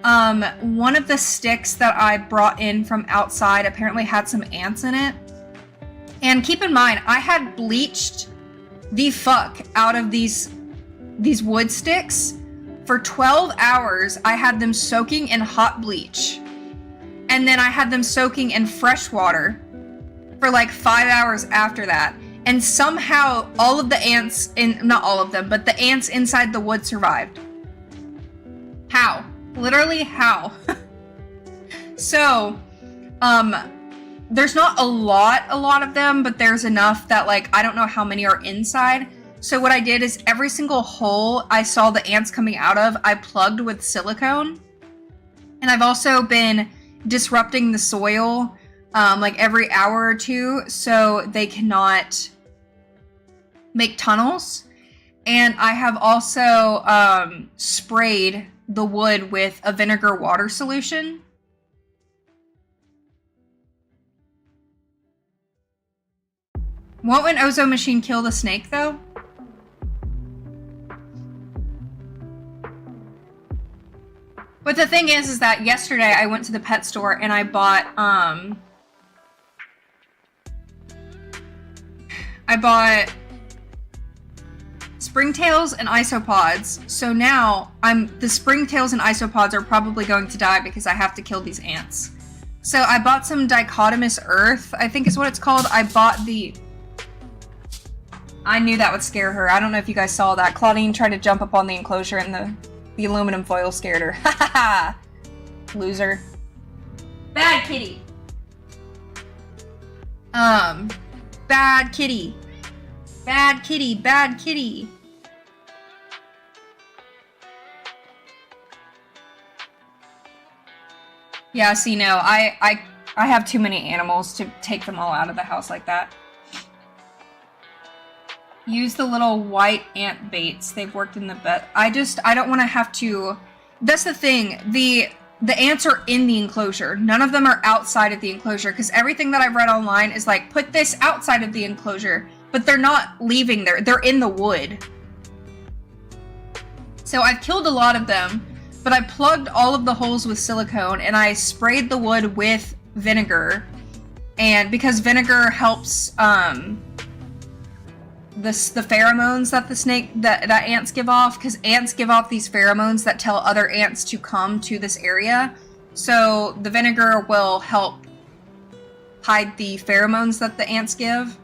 S1: One of the sticks that I brought in from outside apparently had some ants in it. And keep in mind, I had bleached the fuck out of these wood sticks. For 12 hours, I had them soaking in hot bleach. And then I had them soaking in fresh water for like 5 hours after that. And somehow all of the ants not all of them, but the ants inside the wood survived. How? Literally how? So, there's not a lot of them, but there's enough that like, I don't know how many are inside. So what I did is every single hole I saw the ants coming out of, I plugged with silicone. And I've also been disrupting the soil like every hour or two so they cannot make tunnels. And I have also sprayed the wood with a vinegar water solution. Won't an ozone machine kill the snake though? But the thing is that yesterday I went to the pet store and I bought springtails and isopods. So now the springtails and isopods are probably going to die because I have to kill these ants. So I bought some dichotomous earth, I think is what it's called. I knew that would scare her. I don't know if you guys saw that. Claudine tried to jump up on the enclosure and the aluminum foil scared her. Ha ha ha! Loser. Bad kitty. Bad kitty. Bad kitty, bad kitty. Yeah, see, no, I have too many animals to take them all out of the house like that. Use the little white ant baits. They've worked in the bed. I don't want to have to... That's the thing. The ants are in the enclosure. None of them are outside of the enclosure, because everything that I've read online is like, put this outside of the enclosure, but they're not leaving there. They're in the wood. So I've killed a lot of them, but I plugged all of the holes with silicone, and I sprayed the wood with vinegar. And because vinegar helps, the pheromones that that ants give off, because ants give off these pheromones that tell other ants to come to this area. So the vinegar will help hide the pheromones that the ants give.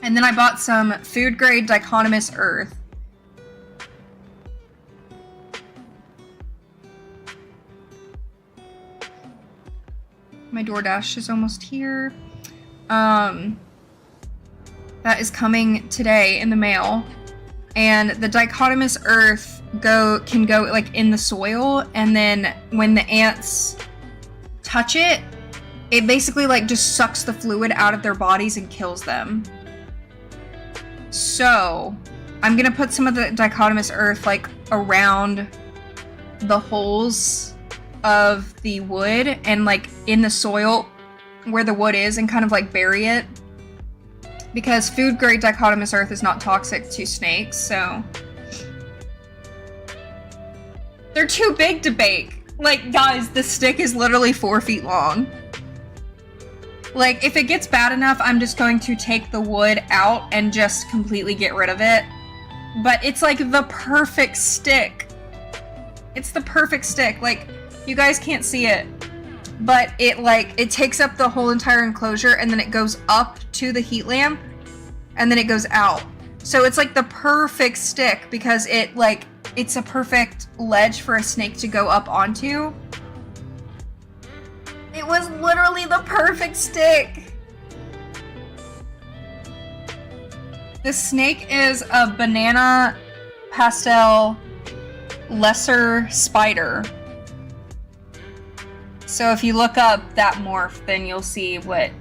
S1: And then I bought some food grade dichotomous earth. My DoorDash is almost here. That is coming today in the mail. And the dichotomous earth can go like in the soil, and then when the ants touch it, it basically like just sucks the fluid out of their bodies and kills them. So I'm gonna put some of the dichotomous earth like around the holes of the wood and like in the soil where the wood is and kind of like bury it. Because food grade dichotomous earth is not toxic to snakes, so. They're too big to bake. Like, guys, the stick is literally 4 feet long. Like, if it gets bad enough, I'm just going to take the wood out and just completely get rid of it. But it's like the perfect stick. It's the perfect stick. Like, you guys can't see it. But it takes up the whole entire enclosure and then it goes up to the heat lamp and then it goes out. So it's like the perfect stick because it's a perfect ledge for a snake to go up onto. It was literally the perfect stick. The snake is a banana pastel lesser spider. So if you look up that morph, then you'll see what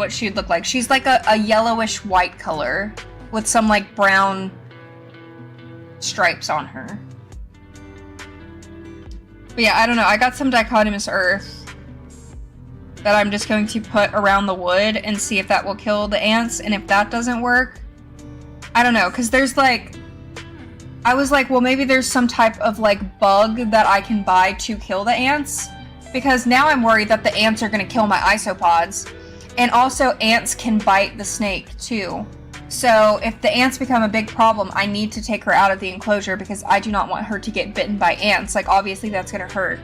S1: she'd look like. She's like a yellowish white color with some like brown stripes on her. But yeah, I don't know. I got some dichotomous earth that I'm just going to put around the wood and see if that will kill the ants. And if that doesn't work, I don't know. Because there's like, I was like, well, maybe there's some type of like bug that I can buy to kill the ants. Because now I'm worried that the ants are going to kill my isopods. And also ants can bite the snake too. So if the ants become a big problem, I need to take her out of the enclosure because I do not want her to get bitten by ants. Like, obviously that's gonna hurt.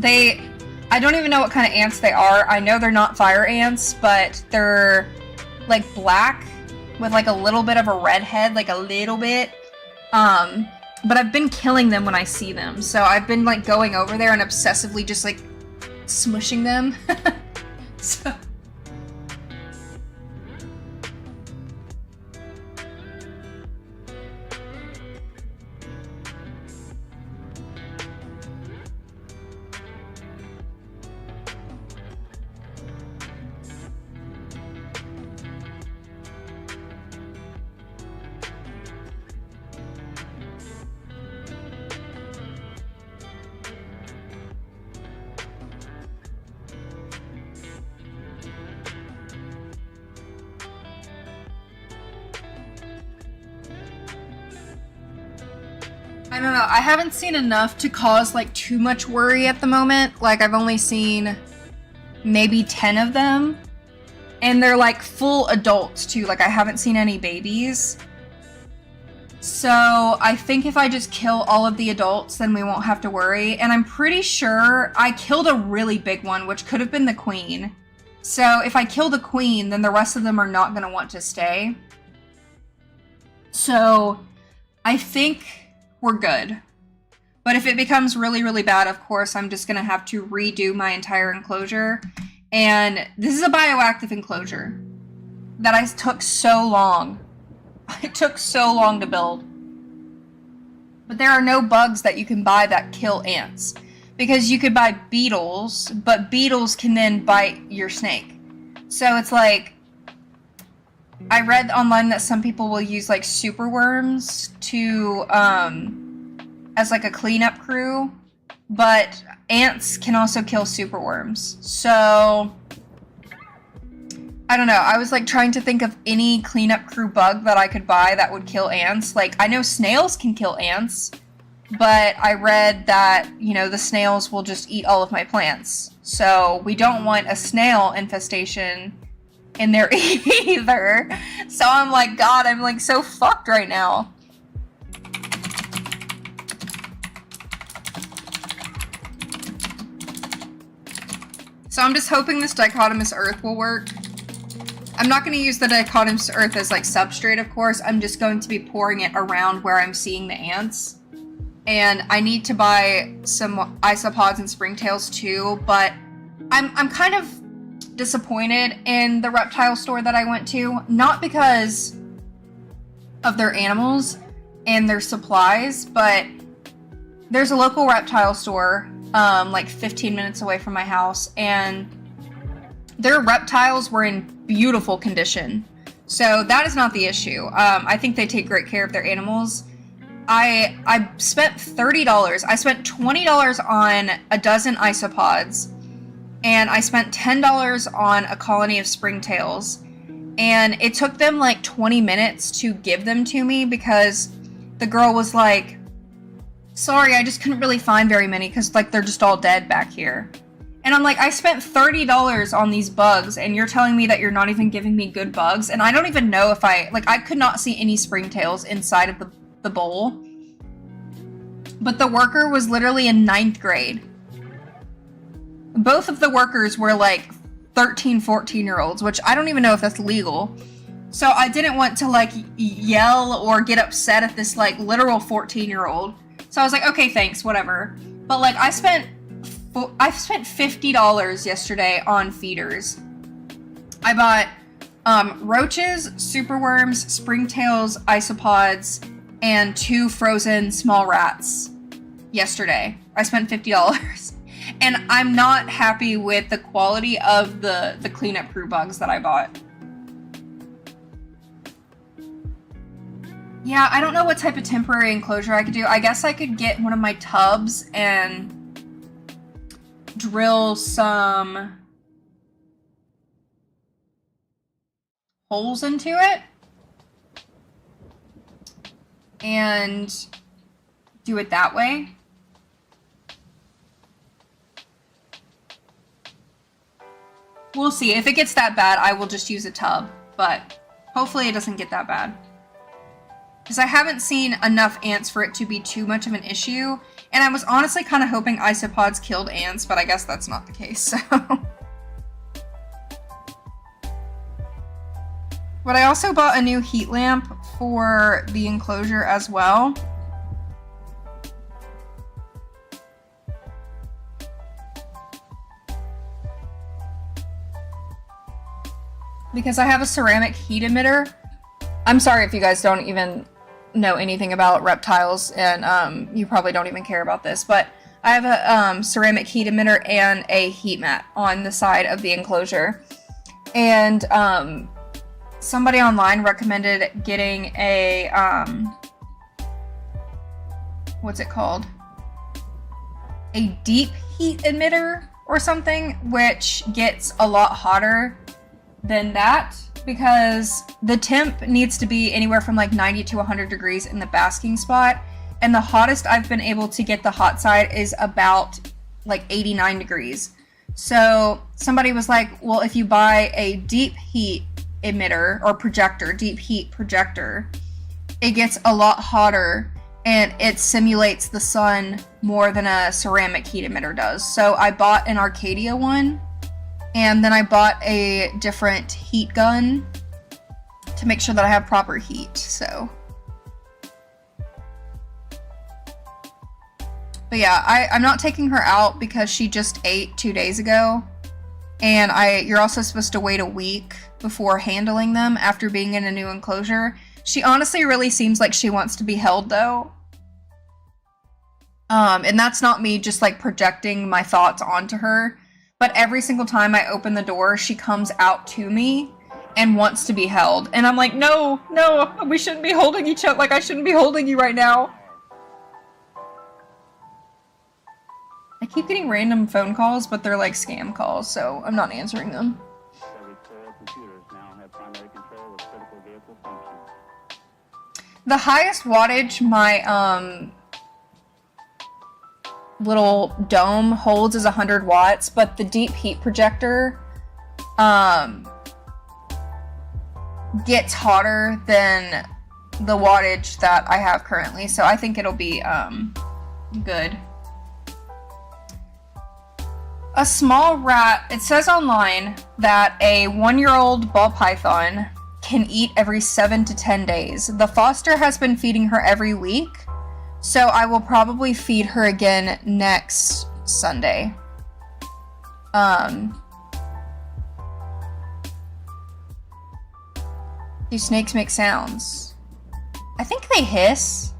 S1: I don't even know what kind of ants they are. I know they're not fire ants, but they're like black with like a little bit of a red head, like a little bit. But I've been killing them when I see them. So I've been like going over there and obsessively just like smushing them. So. I don't know, I haven't seen enough to cause like too much worry at the moment. Like I've only seen maybe 10 of them and they're like full adults too. Like I haven't seen any babies. So I think if I just kill all of the adults, then we won't have to worry. And I'm pretty sure I killed a really big one, which could have been the queen. So if I kill the queen, then the rest of them are not gonna want to stay. So I think we're good. But if it becomes really, really bad, of course, I'm just gonna have to redo my entire enclosure. And this is a bioactive enclosure that I took so long. It took so long to build. But there are no bugs that you can buy that kill ants. Because you could buy beetles, but beetles can then bite your snake. So it's like, I read online that some people will use like super worms to, as like a cleanup crew, but ants can also kill super worms. So, I don't know, I was like trying to think of any cleanup crew bug that I could buy that would kill ants. Like, I know snails can kill ants, but I read that, you know, the snails will just eat all of my plants. So, we don't want a snail infestation in there either. So I'm like, God, I'm like so fucked right now. So I'm just hoping this dichotomous earth will work. I'm not going to use the dichotomous earth as like substrate, of course. I'm just going to be pouring it around where I'm seeing the ants. And I need to buy some isopods and springtails too, but I'm kind of disappointed in the reptile store that I went to, not because of their animals and their supplies, but there's a local reptile store like 15 minutes away from my house, and their reptiles were in beautiful condition. So that is not the issue. I think they take great care of their animals. I spent $30. I spent $20 on a dozen isopods, and I spent $10 on a colony of springtails. And it took them like 20 minutes to give them to me because the girl was like, sorry, I just couldn't really find very many because like they're just all dead back here. And I'm like, I spent $30 on these bugs and you're telling me that you're not even giving me good bugs? And I don't even know if I could not see any springtails inside of the bowl. But the worker was literally in 9th grade. Both of the workers were like 13, 14-year-olds, which I don't even know if that's legal. So I didn't want to like yell or get upset at this like literal 14-year-old. So I was like, okay, thanks, whatever. But like I spent $50 yesterday on feeders. I bought roaches, superworms, springtails, isopods, and 2 frozen small rats yesterday. I spent $50. And I'm not happy with the quality of the cleanup crew bugs that I bought. Yeah, I don't know what type of temporary enclosure I could do. I guess I could get one of my tubs and drill some holes into it and do it that way. We'll see. If it gets that bad, I will just use a tub, but hopefully it doesn't get that bad. Because I haven't seen enough ants for it to be too much of an issue, and I was honestly kind of hoping isopods killed ants, but I guess that's not the case, so. But I also bought a new heat lamp for the enclosure as well. Because I have a ceramic heat emitter. I'm sorry if you guys don't even know anything about reptiles, and you probably don't even care about this, but I have a ceramic heat emitter and a heat mat on the side of the enclosure. And somebody online recommended getting a, what's it called? A deep heat emitter or something, which gets a lot hotter than that, because the temp needs to be anywhere from like 90 to 100 degrees in the basking spot, and the hottest I've been able to get the hot side is about like 89 degrees. So somebody was like, well, if you buy a deep heat emitter or projector, deep heat projector, it gets a lot hotter and it simulates the sun more than a ceramic heat emitter does. So I bought an Arcadia one, and then I bought a different heat gun to make sure that I have proper heat, so. But yeah, I'm not taking her out because she just ate 2 days ago. And you're also supposed to wait a week before handling them after being in a new enclosure. She honestly really seems like she wants to be held though. And that's not me just like projecting my thoughts onto her. But every single time I open the door, she comes out to me and wants to be held. And I'm like, no, we shouldn't be holding each other. Like, I shouldn't be holding you right now. I keep getting random phone calls, but they're like scam calls, so I'm not answering them. The highest wattage my, little dome holds is 100 watts, but the deep heat projector gets hotter than the wattage that I have currently, so I think it'll be good. A small rat, it says online that a 1-year-old ball python can eat every 7 to 10 days. The foster has been feeding her every week, so I will probably feed her again next Sunday. Do snakes make sounds? I think they hiss.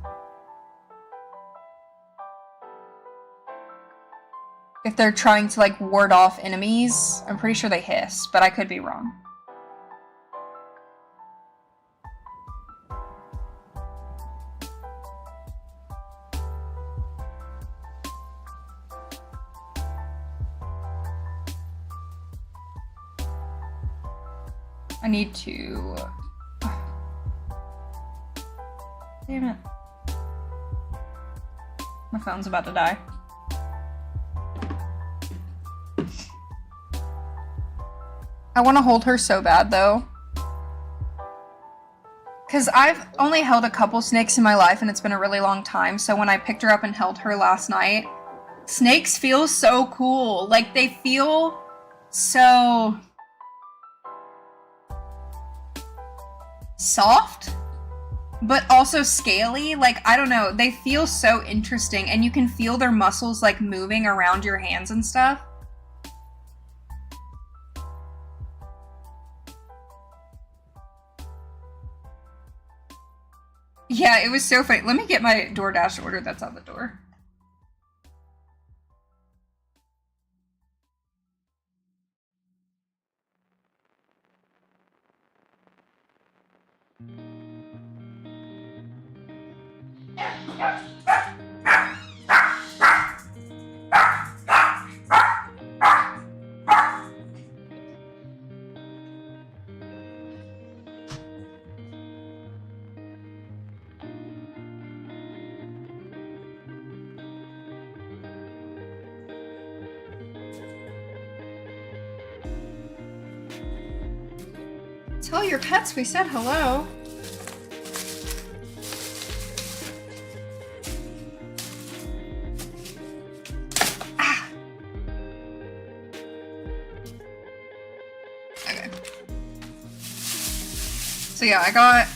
S1: If they're trying to like ward off enemies, I'm pretty sure they hiss, but I could be wrong. I need to... Damn it. My phone's about to die. I want to hold her so bad, though. Because I've only held a couple snakes in my life, and it's been a really long time, so when I picked her up and held her last night, snakes feel so cool. Like, they feel so... soft, but also scaly. Like, I don't know, they feel so interesting, and you can feel their muscles, like, moving around your hands and stuff. Yeah, it was so funny. Let me get my DoorDash order that's on the door. Tell your pets we said hello. Ah. Okay. So yeah, I got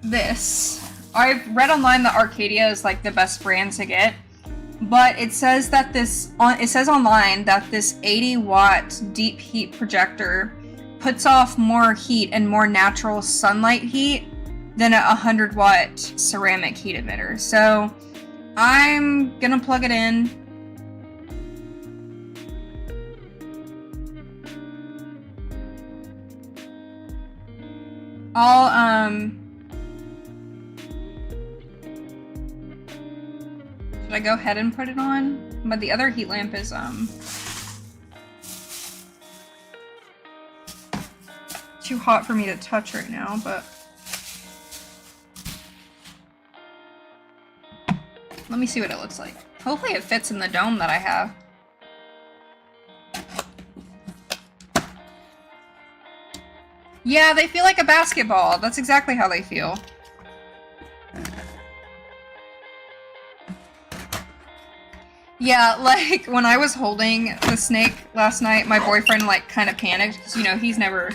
S1: this. I've read online that Arcadia is like the best brand to get, but it says that it says online that this 80-watt deep heat projector puts off more heat and more natural sunlight heat than a 100-watt ceramic heat emitter. So I'm gonna plug it in. Should I go ahead and put it on? But the other heat lamp is too hot for me to touch right now, but let me see what it looks like. Hopefully it fits in the dome that I have. Yeah, they feel like a basketball. That's exactly how they feel. Yeah, like when I was holding the snake last night, my boyfriend like kind of panicked because, you know, he's never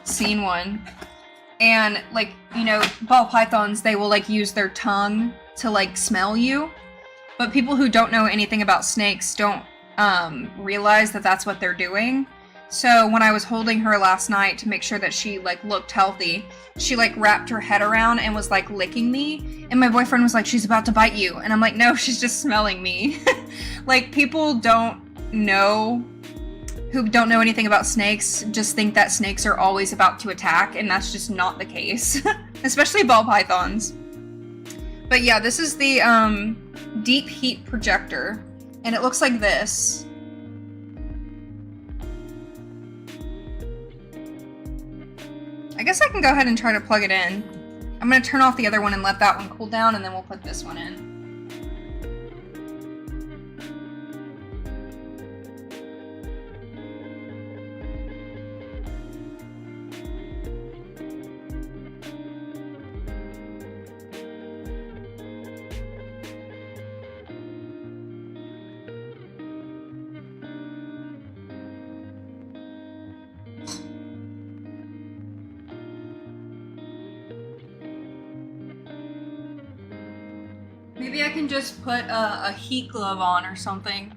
S1: seen one. And like, you know, ball pythons, they will like use their tongue to like smell you. But people who don't know anything about snakes don't realize that that's what they're doing. So when I was holding her last night to make sure that she like looked healthy, she like wrapped her head around and was like licking me. And my boyfriend was like, she's about to bite you. And I'm like, no, she's just smelling me. Like, people don't know, who don't know anything about snakes, just think that snakes are always about to attack, and that's just not the case. Especially ball pythons. But yeah, this is the deep heat projector, and it looks like this. I guess I can go ahead and try to plug it in. I'm gonna turn off the other one and let that one cool down, and then we'll put this one in. Maybe I can just put a heat glove on or something.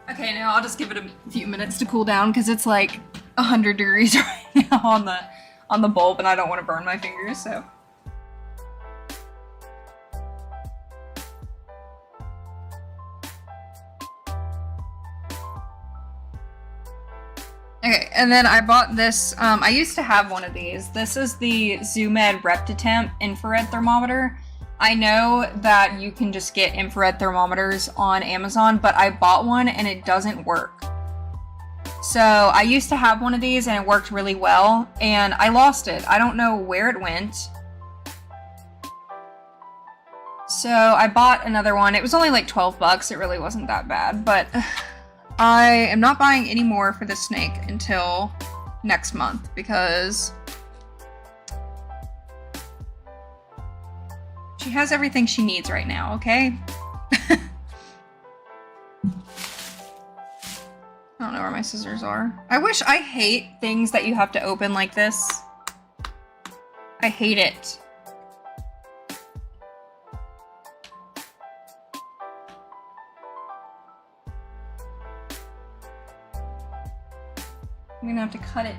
S1: Okay, now I'll just give it a few minutes to cool down because it's like 100 degrees right now on the bulb, and I don't want to burn my fingers, so. Okay, and then I bought this, I used to have one of these. This is the Zoomed Reptitemp infrared thermometer. I know that you can just get infrared thermometers on Amazon, but I bought one and it doesn't work. So I used to have one of these and it worked really well, and I lost it. I don't know where it went. So I bought another one. It was only like 12 bucks. It really wasn't that bad, but I am not buying any more for this snake until next month because she has everything she needs right now, okay? I don't know where my scissors are. I hate things that you have to open like this. I hate it. I'm gonna have to cut it.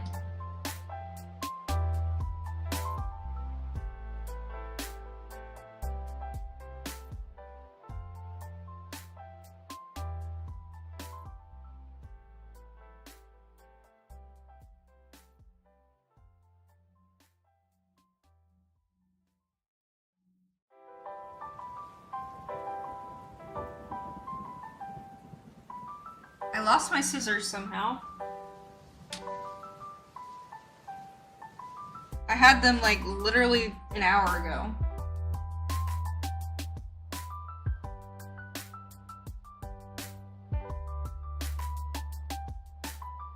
S1: I lost my scissors somehow. I had them like literally an hour ago.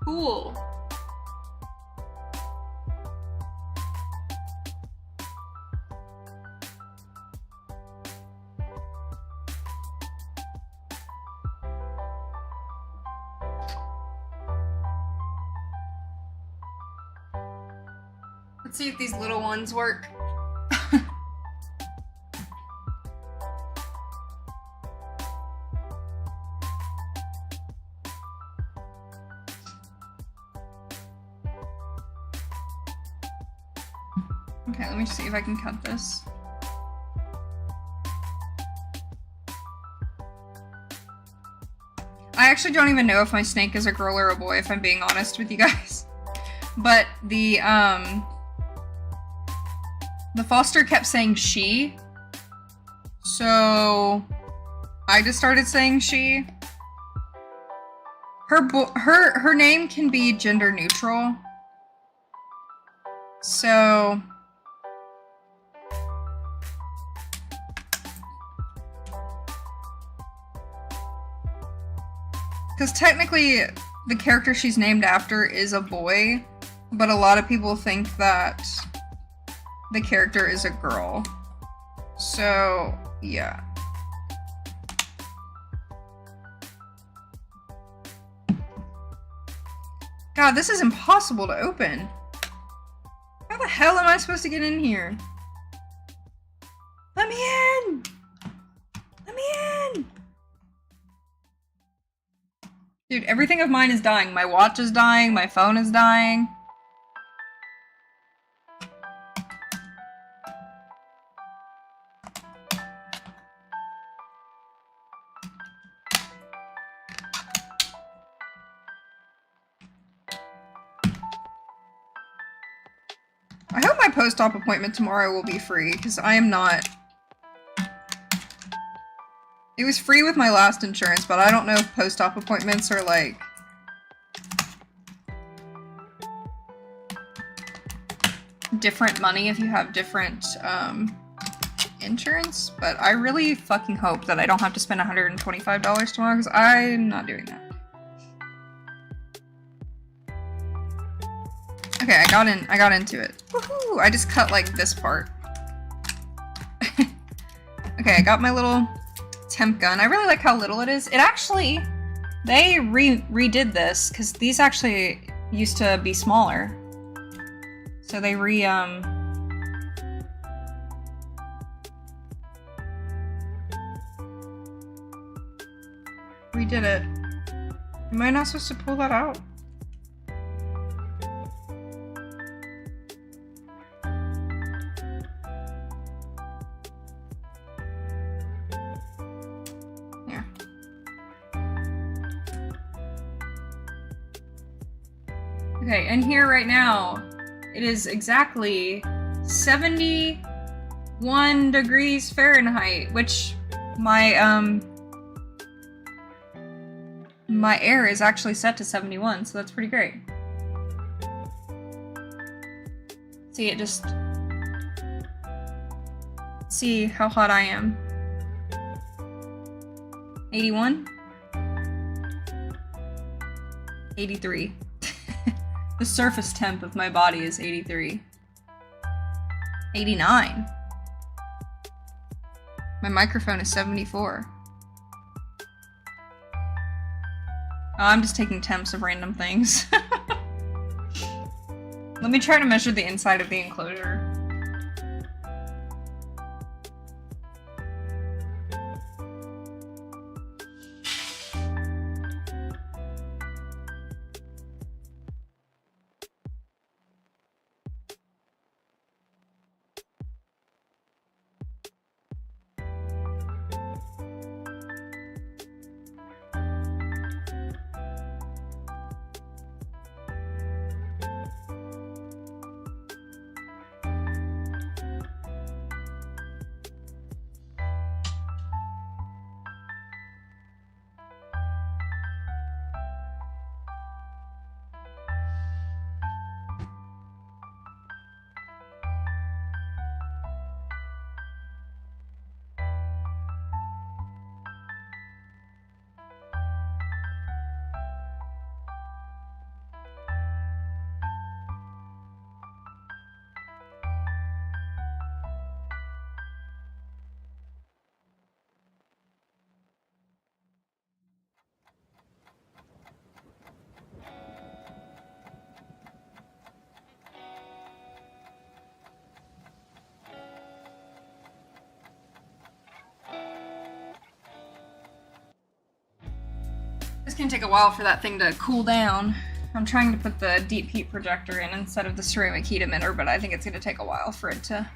S1: Cool. Let's see if these little ones work. Okay, let me see if I can cut this. I actually don't even know if my snake is a girl or a boy, if I'm being honest with you guys. But the foster kept saying she, so I just started saying she. Her name can be gender neutral, so because technically the character she's named after is a boy, but a lot of people think that the character is a girl. So, yeah. God, this is impossible to open. How the hell am I supposed to get in here? Let me in! Let me in! Dude, everything of mine is dying. My watch is dying, my phone is dying. I hope my post-op appointment tomorrow will be free, because I am not. It was free with my last insurance, but I don't know if post-op appointments are, like, different money if you have different, insurance, but I really fucking hope that I don't have to spend $125 tomorrow, because I'm not doing that. Okay, I got into it. Woohoo! I just cut, like, this part. Okay, I got my little temp gun. I really like how little it is. It actually, they redid this, because these actually used to be smaller. So they redid it. Am I not supposed to pull that out? Okay, and here right now, it is exactly 71 degrees Fahrenheit, which my my air is actually set to 71, so that's pretty great. See, it just... see how hot I am. 81? 83. The surface temp of my body is 83. 89. My microphone is 74. Oh, I'm just taking temps of random things. Let me try to measure the inside of the enclosure. It's gonna take a while for that thing to cool down. I'm trying to put the deep heat projector in instead of the ceramic heat emitter, but I think it's gonna take a while for it to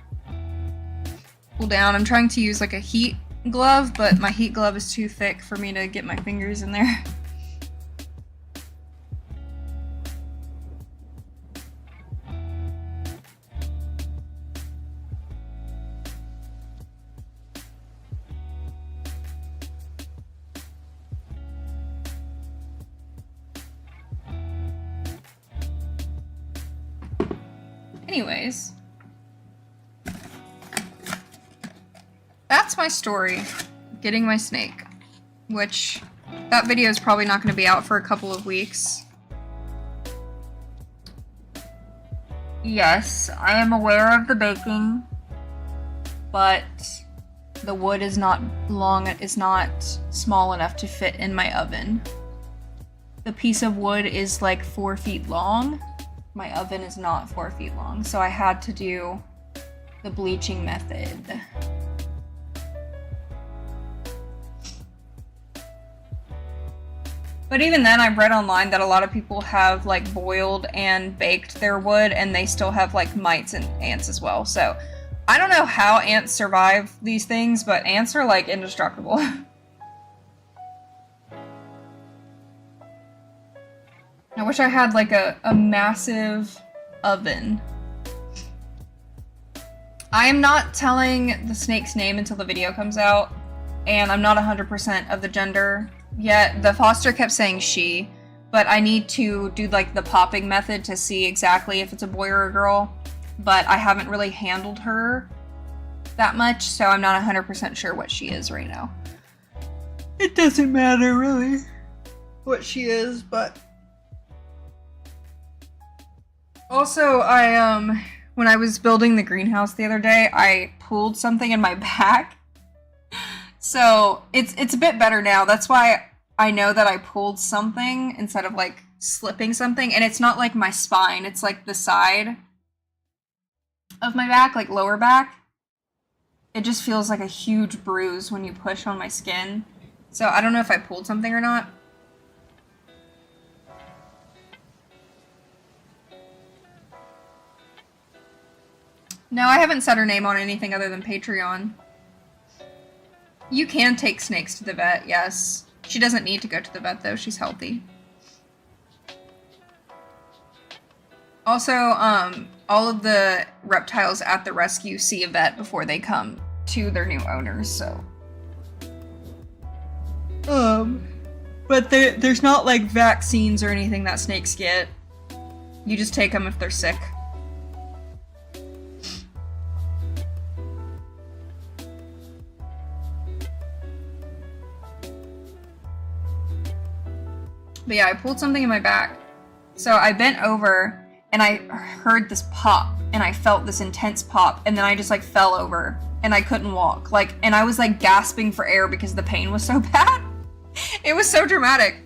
S1: cool down. I'm trying to use like a heat glove, but my heat glove is too thick for me to get my fingers in there. Anyways, that's my story, getting my snake, which that video is probably not going to be out for a couple of weeks. Yes, I am aware of the baking, but the wood is not small enough to fit in my oven. The piece of wood is like 4 feet long. My oven is not 4 feet long, so I had to do the bleaching method. But even then, I've read online that a lot of people have like boiled and baked their wood and they still have like mites and ants as well. So I don't know how ants survive these things, but ants are like indestructible. I wish I had like a massive oven. I am not telling the snake's name until the video comes out, and I'm not 100% of the gender yet. The foster kept saying she, but I need to do like the popping method to see exactly if it's a boy or a girl, but I haven't really handled her that much, so I'm not 100% sure what she is right now. It doesn't matter really what she is, but... Also, when I was building the greenhouse the other day, I pulled something in my back. So, it's a bit better now. That's why I know that I pulled something instead of, like, slipping something. And it's not, like, my spine. It's, like, the side of my back, like, lower back. It just feels like a huge bruise when you push on my skin. So, I don't know if I pulled something or not. No, I haven't set her name on anything other than Patreon. You can take snakes to the vet, yes. She doesn't need to go to the vet, though. She's healthy. Also, all of the reptiles at the rescue see a vet before they come to their new owners, so. But there's not like vaccines or anything that snakes get. You just take them if they're sick. But yeah, I pulled something in my back. So I bent over and I heard this pop and I felt this intense pop and then I just like fell over and I couldn't walk. Like, and I was like gasping for air because the pain was so bad. It was so dramatic.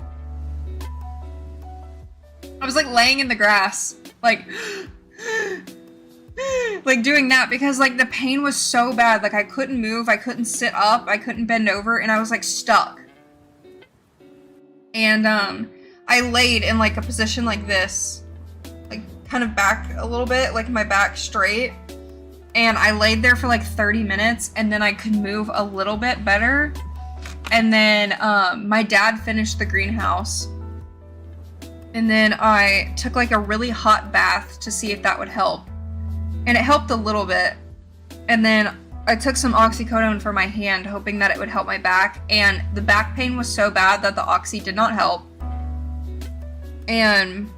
S1: I was like laying in the grass, like doing that because like the pain was so bad. Like I couldn't move, I couldn't sit up, I couldn't bend over, and I was like stuck. And I laid in like a position like this, like kind of back a little bit, like my back straight. And I laid there for like 30 minutes and then I could move a little bit better. And then my dad finished the greenhouse. And then I took like a really hot bath to see if that would help. And it helped a little bit. And then I took some oxycodone for my hand, hoping that it would help my back. And the back pain was so bad that the oxy did not help. And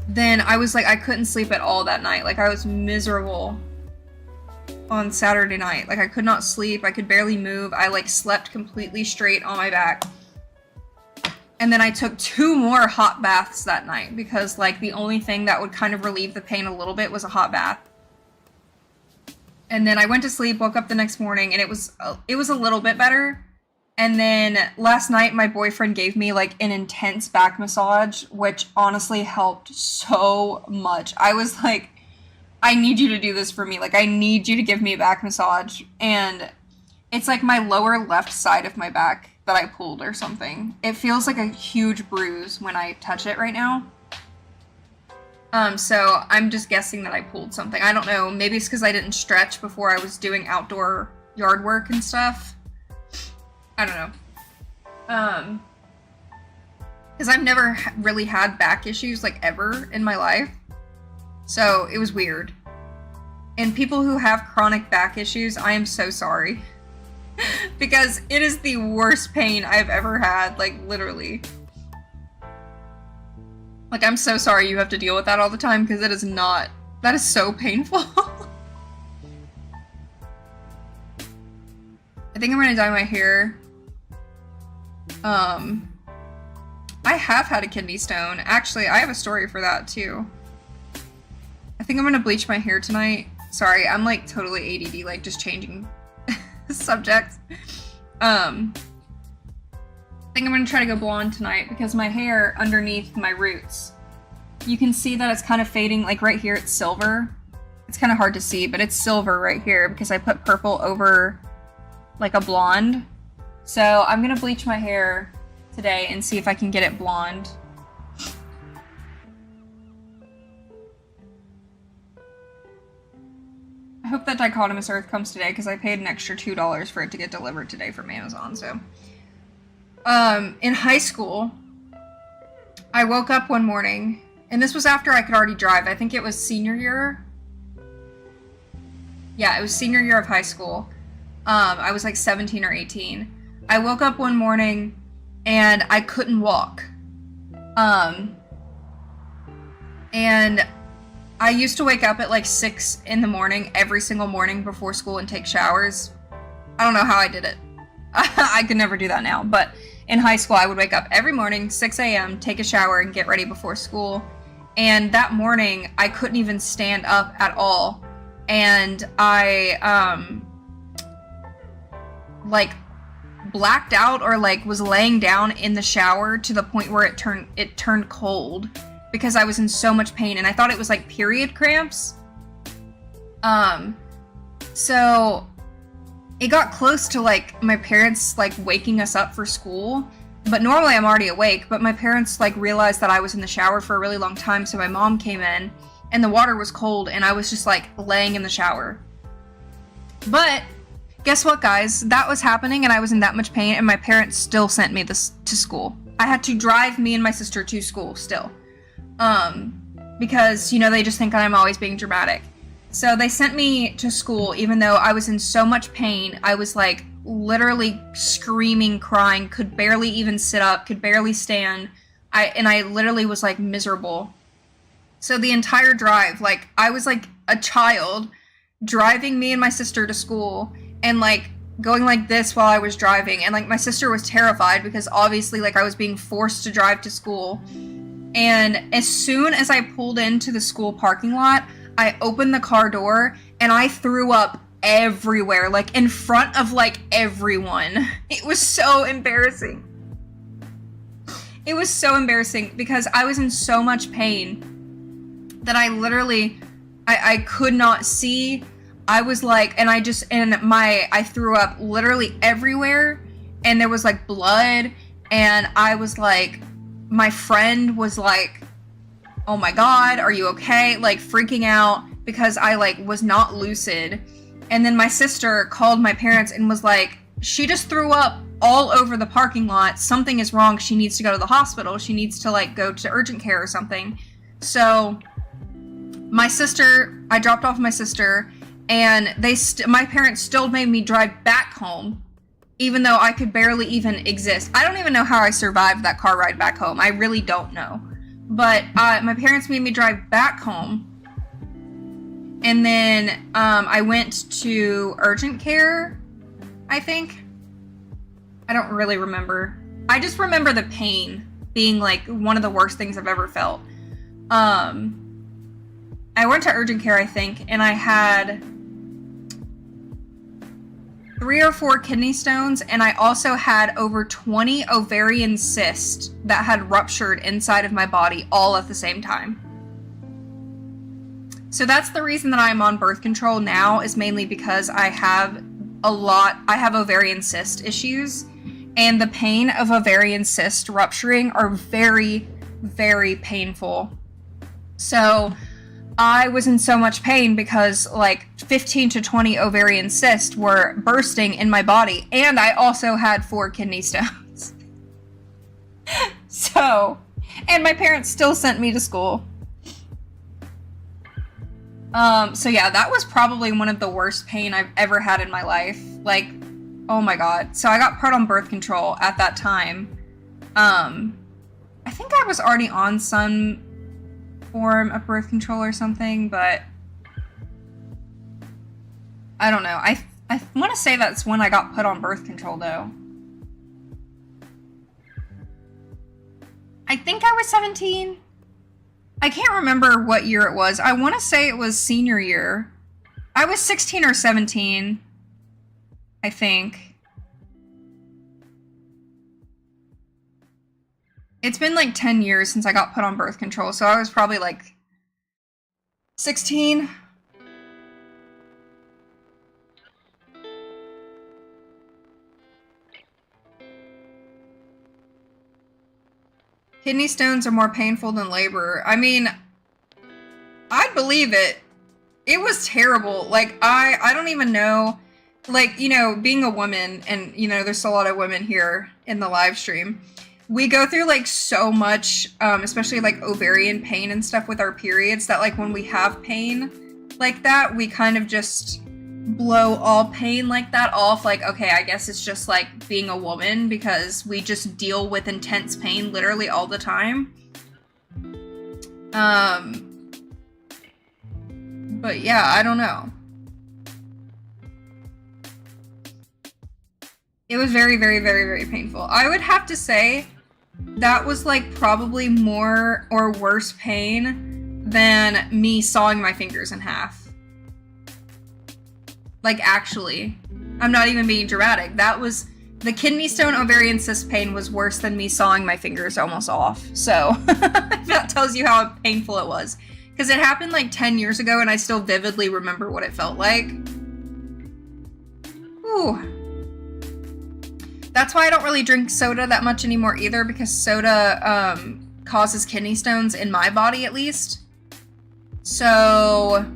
S1: then I was like, I couldn't sleep at all that night. Like I was miserable on Saturday night. Like I could not sleep. I could barely move. I like slept completely straight on my back. And then I took 2 more hot baths that night because like the only thing that would kind of relieve the pain a little bit was a hot bath. And then I went to sleep, woke up the next morning, and it was a little bit better. And then last night my boyfriend gave me like an intense back massage, which honestly helped so much. I was like, I need you to do this for me. Like I need you to give me a back massage. And it's like my lower left side of my back that I pulled or something. It feels like a huge bruise when I touch it right now. So I'm just guessing that I pulled something. I don't know. Maybe it's because I didn't stretch before I was doing outdoor yard work and stuff. I don't know. Because I've never really had back issues like ever in my life. So it was weird. And people who have chronic back issues, I am so sorry. Because it is the worst pain I've ever had, like literally. Like I'm so sorry you have to deal with that all the time because it is not, that is so painful. I think I'm gonna dye my hair. I have had a kidney stone. Actually, I have a story for that too. I think I'm gonna bleach my hair tonight. Sorry, I'm like totally ADD, like just changing subjects. I think I'm gonna try to go blonde tonight because my hair underneath my roots, you can see that it's kind of fading. Like right here, it's silver. It's kind of hard to see, but it's silver right here because I put purple over like a blonde. So I'm gonna bleach my hair today and see if I can get it blonde. I hope that Dichotomous Earth comes today because I paid an extra $2 for it to get delivered today from Amazon, so. In high school, I woke up one morning, and this was after I could already drive. I think it was senior year. Yeah, it was senior year of high school. I was like 17 or 18. I woke up one morning and I couldn't walk. And I used to wake up at like 6 in the morning every single morning before school and take showers. I don't know how I did it. I could never do that now, but in high school I would wake up every morning, 6 a.m., take a shower and get ready before school. And that morning I couldn't even stand up at all. And I, like blacked out or like was laying down in the shower to the point where it turned cold because I was in so much pain and I thought it was like period cramps. So it got close to like my parents like waking us up for school, but normally I'm already awake, but my parents like realized that I was in the shower for a really long time. So my mom came in and the water was cold and I was just like laying in the shower. But guess what, guys? That was happening and I was in that much pain and my parents still sent me to school. I had to drive me and my sister to school still. because, you know, they just think I'm always being dramatic. So they sent me to school even though I was in so much pain. I was like literally screaming, crying, could barely even sit up, could barely stand. I literally was like miserable. So the entire drive, like I was like a child driving me and my sister to school and like going like this while I was driving, and like my sister was terrified because obviously like I was being forced to drive to school. And as soon as I pulled into the school parking lot, I opened the car door and I threw up everywhere, like in front of like everyone. It was so embarrassing. It was so embarrassing because I was in so much pain that I literally, I could not see. I was like, and I threw up literally everywhere, and there was like blood, and I was like, my friend was like, oh my God, are you okay? Like freaking out because I like was not lucid. And then my sister called my parents and was like, she just threw up all over the parking lot. Something is wrong. She needs to go to the hospital. She needs to like go to urgent care or something. So I dropped off my sister, and my parents still made me drive back home, even though I could barely even exist. I don't even know how I survived that car ride back home. I really don't know. But my parents made me drive back home. And then I went to urgent care, I think. I don't really remember. I just remember the pain being like one of the worst things I've ever felt. I went to urgent care, I think, and I had 3 or 4 kidney stones, and I also had over 20 ovarian cysts that had ruptured inside of my body all at the same time. So that's the reason that I'm on birth control now, is mainly because I have ovarian cyst issues, and the pain of ovarian cyst rupturing are very, very painful. So I was in so much pain because like 15 to 20 ovarian cysts were bursting in my body, and I also had 4 kidney stones. And my parents still sent me to school. So yeah, that was probably one of the worst pain I've ever had in my life. Like, oh my God. So I got put on birth control at that time. I think I was already on some form of birth control or something, but I don't know. I want to say that's when I got put on birth control, though. I think I was 17. I can't remember what year it was. I want to say it was senior year. I was 16 or 17, I think. It's been like 10 years since I got put on birth control, so I was probably like 16. Kidney stones are more painful than labor. I mean, I'd believe it. It was terrible. Like, I don't even know. Like, you know, being a woman, and, you know, there's a lot of women here in the live stream. We go through, like, so much, especially, like, ovarian pain and stuff with our periods, that, like, when we have pain like that, we kind of just blow all pain like that off. Like, okay, I guess it's just, like, being a woman, because we just deal with intense pain literally all the time. But, yeah, I don't know. It was very, very, very, very painful. I would have to say that was like probably more or worse pain than me sawing my fingers in half. Like, actually, I'm not even being dramatic. That was, the kidney stone ovarian cyst pain was worse than me sawing my fingers almost off. So that tells you how painful it was. Because it happened like 10 years ago, and I still vividly remember what it felt like. Ooh. That's why I don't really drink soda that much anymore either, because soda causes kidney stones in my body, at least. So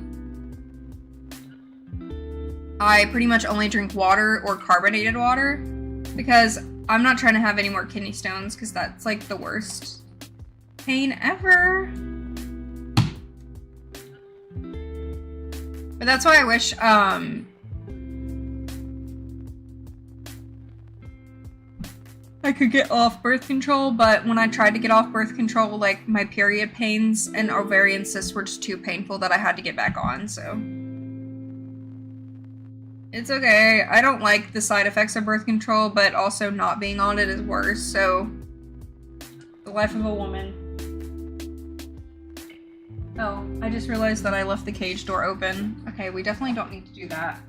S1: I pretty much only drink water or carbonated water, because I'm not trying to have any more kidney stones, because that's like the worst. pain ever. But that's why I wish, I could get off birth control, but when I tried to get off birth control, like, my period pains and ovarian cysts were just too painful that I had to get back on, so. It's okay. I don't like the side effects of birth control, but also not being on it is worse, so. The life of a woman. Oh, I just realized that I left the cage door open. Okay, we definitely don't need to do that.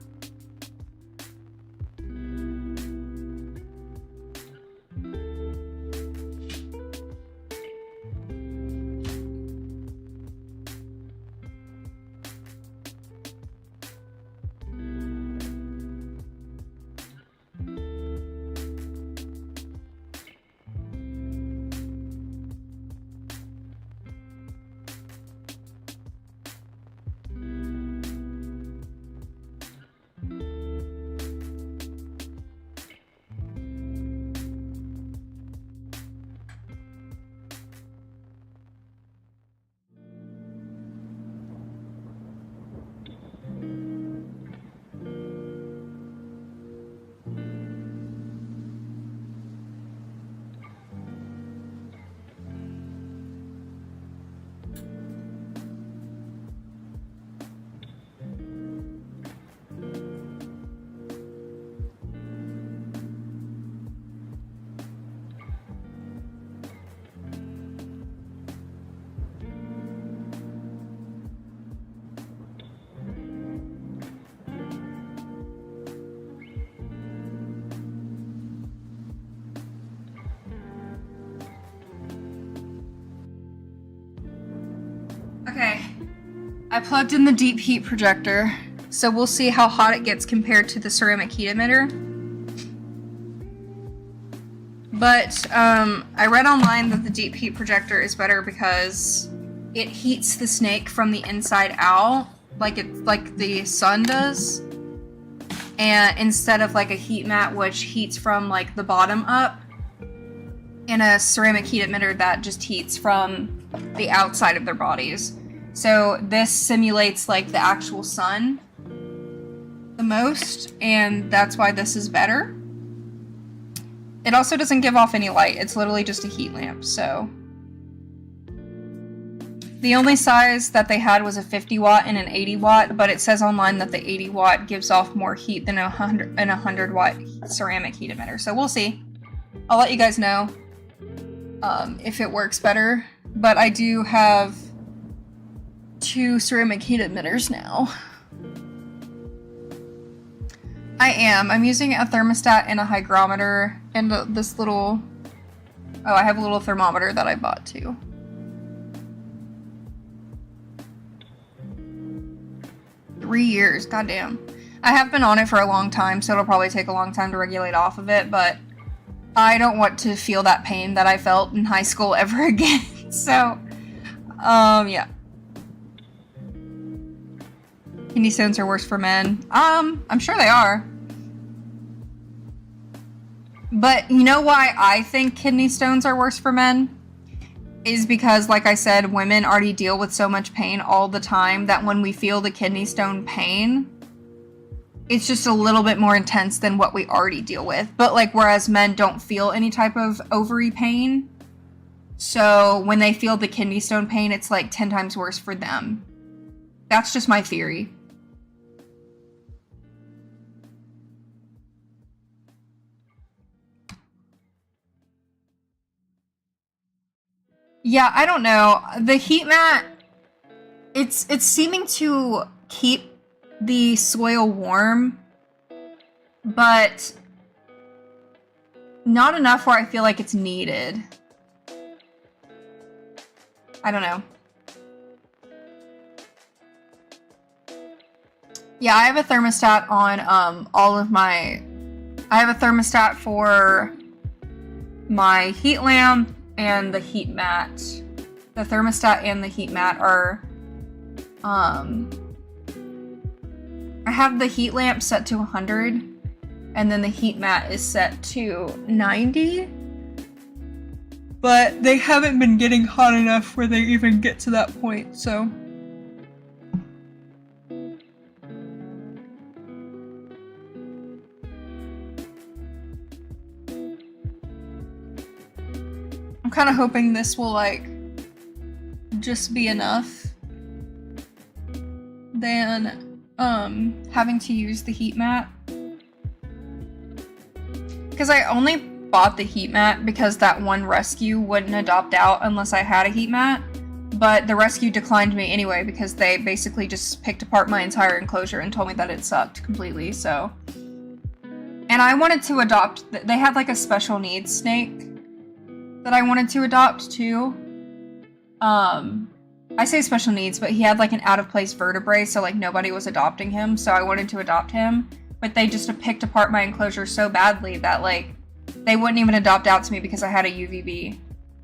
S1: Okay, I plugged in the deep heat projector, so we'll see how hot it gets compared to the ceramic heat emitter. But I read online that the deep heat projector is better because it heats the snake from the inside out, like the sun does, and instead of like a heat mat which heats from like the bottom up, and a ceramic heat emitter that just heats from the outside of their bodies. So this simulates like the actual sun the most, and that's why this is better. It also doesn't give off any light. It's literally just a heat lamp, so. The only size that they had was a 50 watt and an 80 watt, but it says online that the 80 watt gives off more heat than a 100 watt ceramic heat emitter. So we'll see. I'll let you guys know if it works better, but I do have 2 ceramic heat emitters now. I'm using a thermostat and a hygrometer and this little, oh, I have a little thermometer that I bought too. Three years, goddamn. I have been on it for a long time, so it'll probably take a long time to regulate off of it, but I don't want to feel that pain that I felt in high school ever again. So, yeah. Kidney stones are worse for men. I'm sure they are. But you know why I think kidney stones are worse for men? Is because, like I said, women already deal with so much pain all the time that when we feel the kidney stone pain, it's just a little bit more intense than what we already deal with. But like, whereas men don't feel any type of ovary pain, so when they feel the kidney stone pain, it's like 10 times worse for them. That's just my theory. Yeah, I don't know. The heat mat, it's seeming to keep the soil warm, but not enough where I feel like it's needed. I don't know. Yeah, I have a thermostat on all of my... I have a thermostat for my heat lamp and the heat mat. The thermostat and the heat mat are... I have the heat lamp set to 100, and then the heat mat is set to 90. but they haven't been getting hot enough where they even get to that point, so. I'm kind of hoping this will, like, just be enough than, having to use the heat mat. Because I only bought the heat mat because that one rescue wouldn't adopt out unless I had a heat mat, but the rescue declined me anyway because they basically just picked apart my entire enclosure and told me that it sucked completely, so. And I wanted to adopt, they had like a special needs snake that I wanted to adopt too. I say special needs, but he had like an out-of-place vertebrae, so like nobody was adopting him, so I wanted to adopt him, but they just picked apart my enclosure so badly that like they wouldn't even adopt out to me because I had a UVB.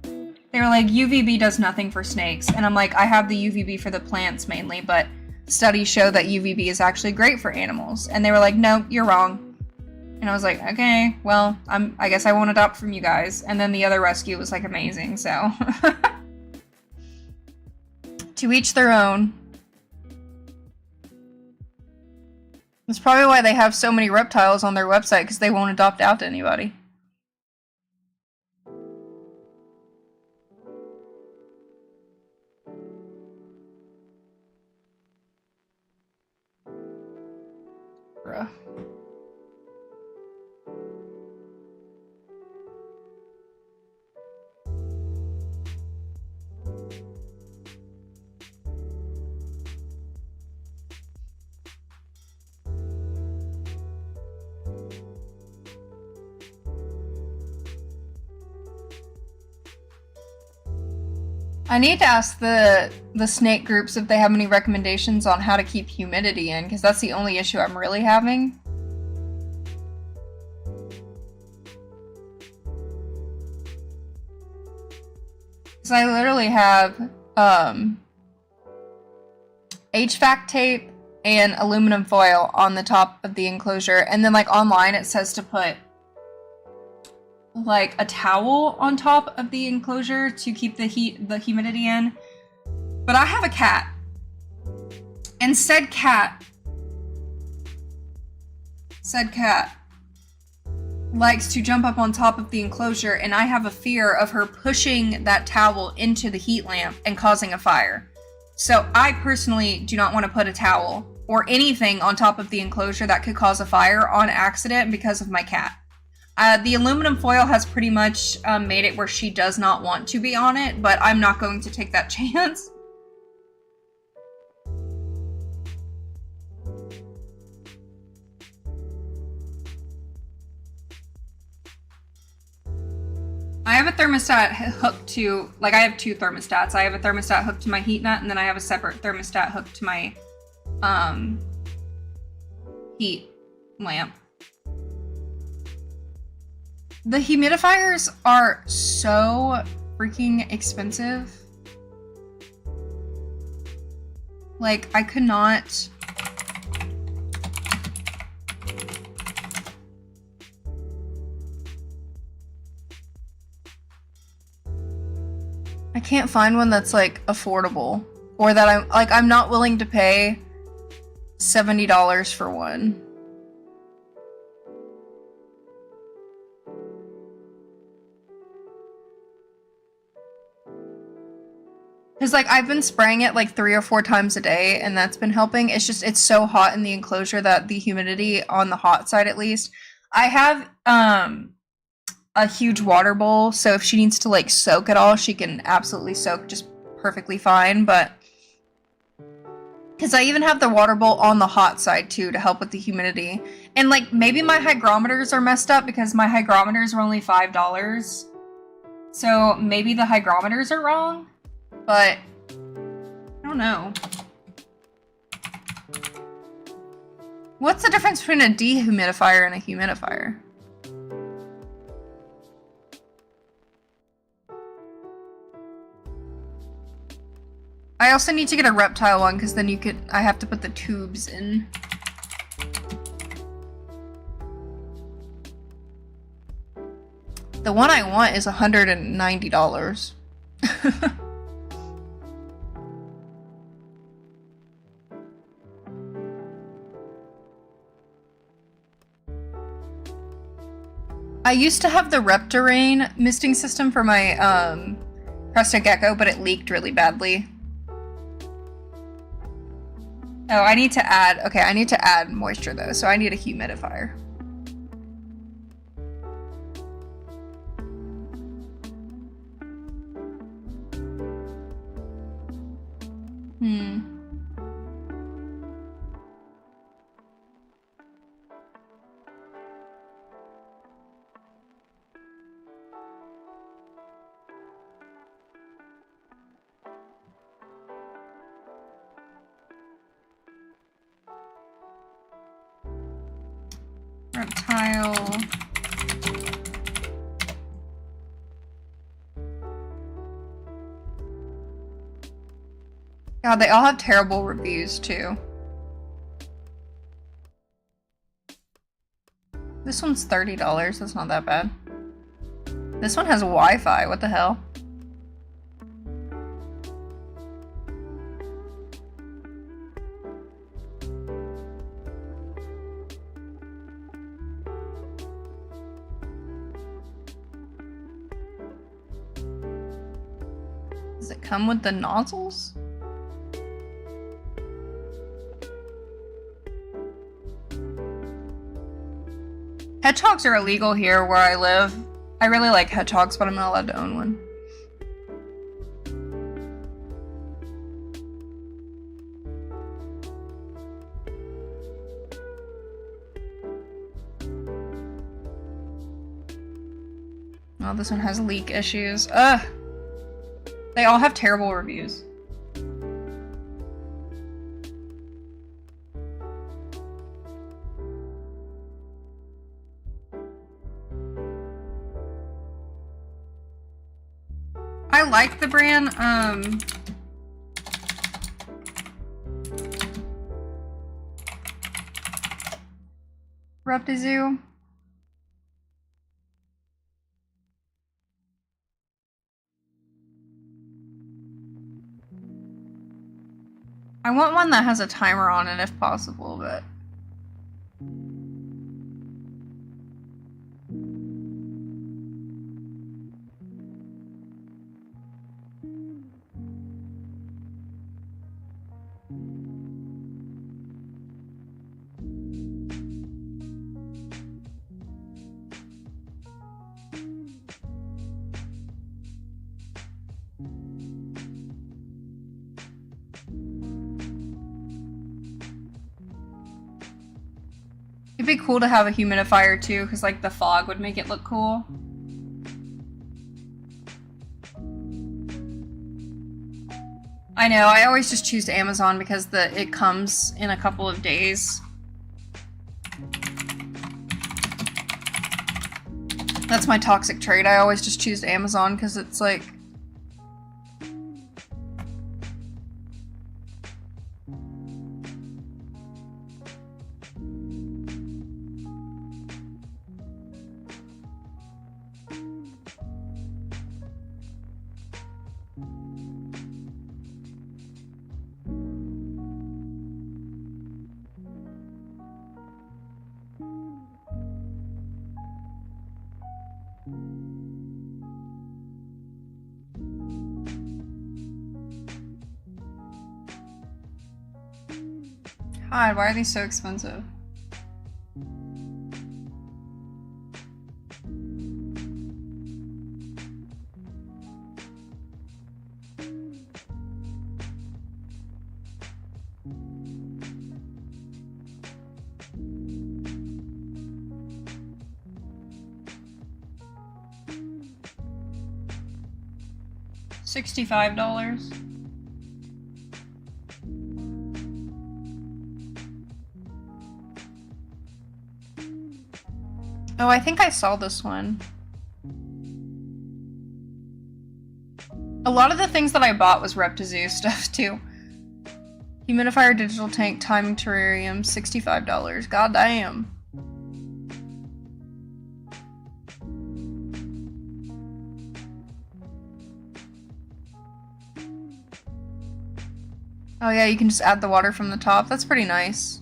S1: They were like, UVB does nothing for snakes, and I'm like, I have the UVB for the plants mainly, but studies show that UVB is actually great for animals, and they were like, no, you're wrong. And I was like, okay, well, I guess I won't adopt from you guys. And then the other rescue was like amazing, so. To each their own. That's probably why they have so many reptiles on their website, because they won't adopt out to anybody. Bruh. I need to ask the snake groups if they have any recommendations on how to keep humidity in, because that's the only issue I'm really having. Because I literally have HVAC tape and aluminum foil on the top of the enclosure, and then like online it says to put like a towel on top of the enclosure to keep the humidity in. But I have a cat, and said cat likes to jump up on top of the enclosure, and I have a fear of her pushing that towel into the heat lamp and causing a fire. So I personally do not want to put a towel or anything on top of the enclosure that could cause a fire on accident because of my cat. The aluminum foil has pretty much made it where she does not want to be on it, but I'm not going to take that chance. I have a thermostat hooked to, like I have two thermostats. I have a thermostat hooked to my heat nut, and then I have a separate thermostat hooked to my heat lamp. The humidifiers are so freaking expensive. Like, I could not. I can't find one that's like affordable, or that I'm not willing to pay $70 for one. Because, like, I've been spraying it, like, 3 or 4 times a day, and that's been helping. It's just, it's so hot in the enclosure that the humidity, on the hot side at least. I have, a huge water bowl, so if she needs to, like, soak it all, she can absolutely soak just perfectly fine, but... Because I even have the water bowl on the hot side, too, to help with the humidity. And, like, maybe my hygrometers are messed up, because my hygrometers are only $5. So, maybe the hygrometers are wrong? But, I don't know. What's the difference between a dehumidifier and a humidifier? I also need to get a reptile one, because then I have to put the tubes in. The one I want is $190. I used to have the Reptarain misting system for my Crested Gecko, but it leaked really badly. Oh, I need to add, okay, I need to add moisture though, so I need a humidifier. Reptile. God, they all have terrible reviews too. This one's $30, that's not that bad. This one has Wi-Fi, what the hell? Does it come with the nozzles? Hedgehogs are illegal here where I live. I really like hedgehogs, but I'm not allowed to own one. Oh, this one has leak issues. Ugh! They all have terrible reviews. I like the brand, Reptizoo. I want one that has a timer on it if possible, but... It'd be cool to have a humidifier too, because like the fog would make it look cool. I know, I always just choose Amazon because it comes in a couple of days. That's my toxic trait. I always just choose Amazon because it's like... God, why are these so expensive? $65. Oh, I think I saw this one. A lot of the things that I bought was Reptizoo stuff too. Humidifier, digital tank, timing terrarium, $65. God damn. Oh yeah, you can just add the water from the top. That's pretty nice.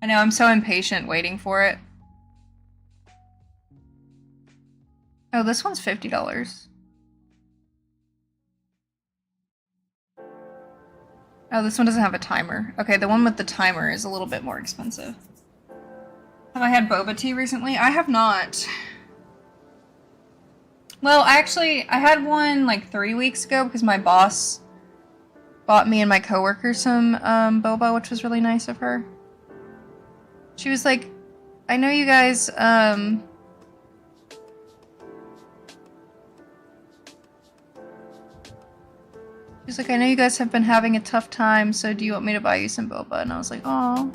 S1: I know, I'm so impatient waiting for it. Oh, this one's $50. Oh, this one doesn't have a timer. Okay, the one with the timer is a little bit more expensive. Have I had boba tea recently? I have not. Well, actually, I had one like 3 weeks ago because my boss bought me and my coworker some boba, which was really nice of her. She was like, I know you guys, she was like, I know you guys have been having a tough time, so do you want me to buy you some boba? And I was like, oh.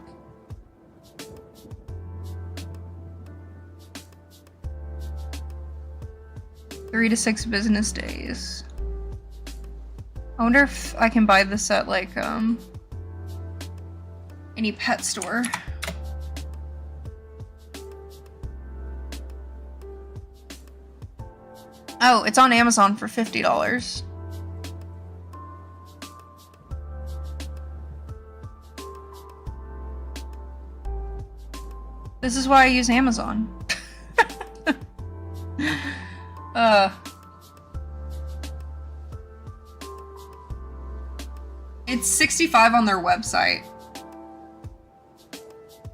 S1: Three to 6 business days. I wonder if I can buy this at like any pet store. Oh, it's on Amazon for $50. This is why I use Amazon. It's $65 on their website.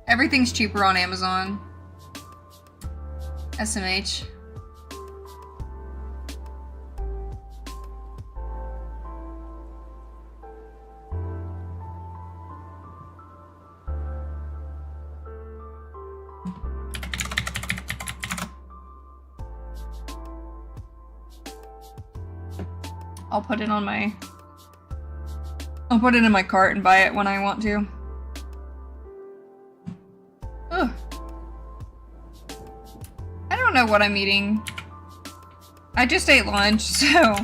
S1: Everything's cheaper on Amazon. SMH. I'll put it in my cart and buy it when I want to. Ugh. I don't know what I'm eating. I just ate lunch, so...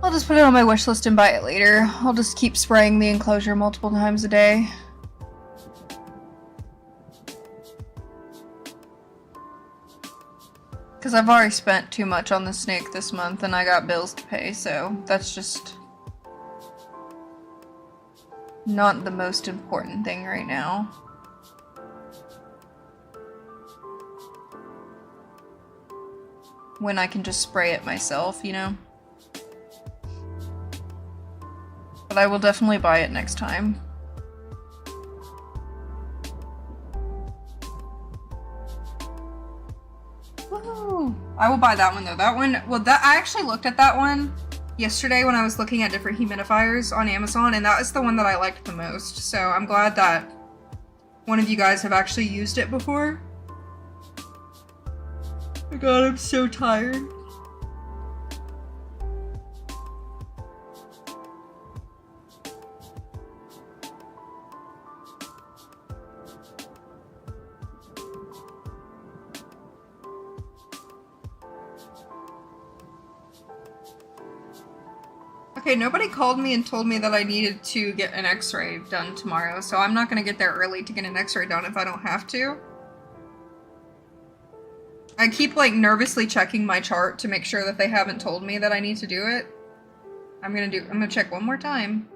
S1: I'll just put it on my wish list and buy it later. I'll just keep spraying the enclosure multiple times a day. Because I've already spent too much on the snake this month and I got bills to pay, so that's just not the most important thing right now. When I can just spray it myself, you know? But I will definitely buy it next time. Woohoo! I will buy that one though. That one, well, I actually looked at that one yesterday when I was looking at different humidifiers on Amazon, and that is the one that I liked the most. So I'm glad that one of you guys have actually used it before. Oh my god, I'm so tired. Okay, nobody called me and told me that I needed to get an x-ray done tomorrow, so I'm not gonna get there early to get an x-ray done if I don't have to. I keep, like, nervously checking my chart to make sure that they haven't told me that I need to do it. I'm gonna check one more time.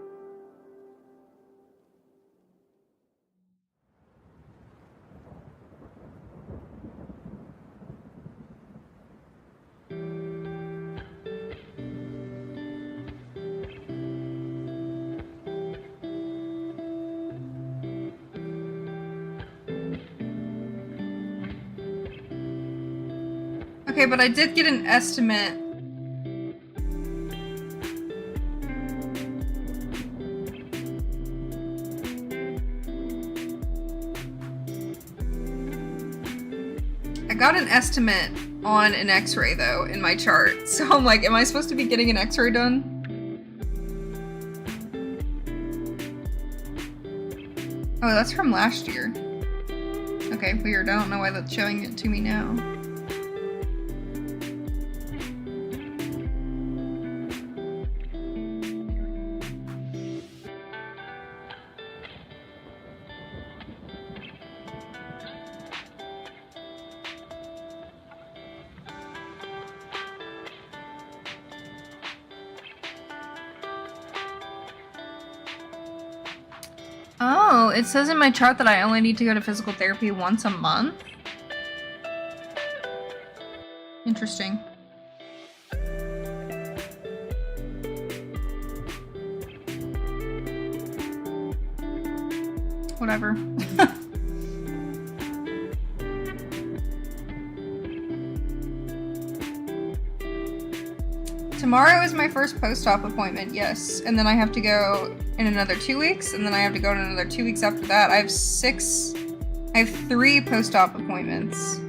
S1: Okay, but I did get an estimate. I got an estimate on an x-ray though in my chart. So I'm like, am I supposed to be getting an x-ray done? Oh, that's from last year. Okay, weird. I don't know why that's showing it to me now. Oh, it says in my chart that I only need to go to physical therapy once a month? Interesting. Whatever. Tomorrow is my first post-op appointment, yes. And then I have to go in another 2 weeks, and then I have to go in another 2 weeks after that. I have 3 post-op appointments.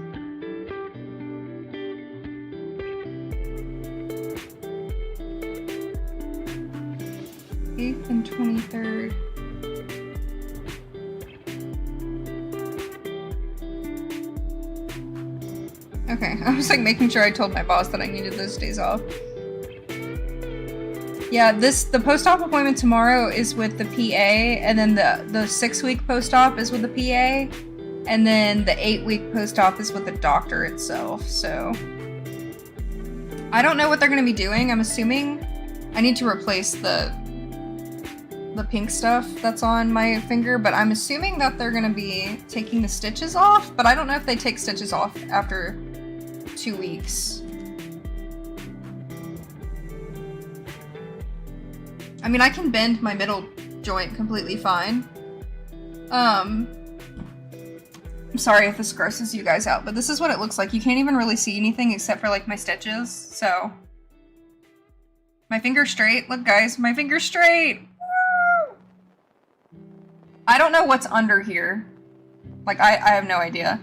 S1: th and 23rd. Okay, I was like making sure I told my boss that I needed those days off. Yeah, the post-op appointment tomorrow is with the PA, and then the 6-week post-op is with the PA, and then the 8-week post-op is with the doctor itself, so. I don't know what they're gonna be doing. I'm assuming I need to replace the pink stuff that's on my finger, but I'm assuming that they're gonna be taking the stitches off, but I don't know if they take stitches off after 2 weeks. I mean, I can bend my middle joint completely fine. I'm sorry if this grosses you guys out, but this is what it looks like. You can't even really see anything except for like my stitches, so. My finger's straight. Look guys, my finger's straight! Woo! I don't know what's under here. Like, I have no idea.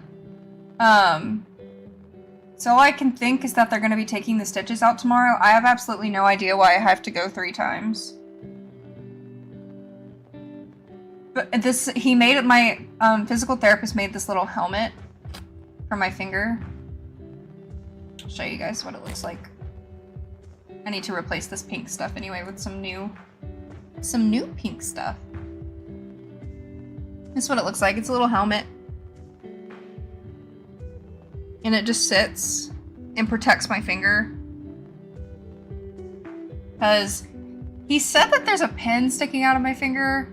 S1: So all I can think is that they're gonna be taking the stitches out tomorrow. I have absolutely no idea why I have to go 3 times. But he made it, my physical therapist made this little helmet for my finger. I'll show you guys what it looks like. I need to replace this pink stuff anyway with some new pink stuff. This is what it looks like. It's a little helmet. And it just sits and protects my finger. Because he said that there's a pin sticking out of my finger.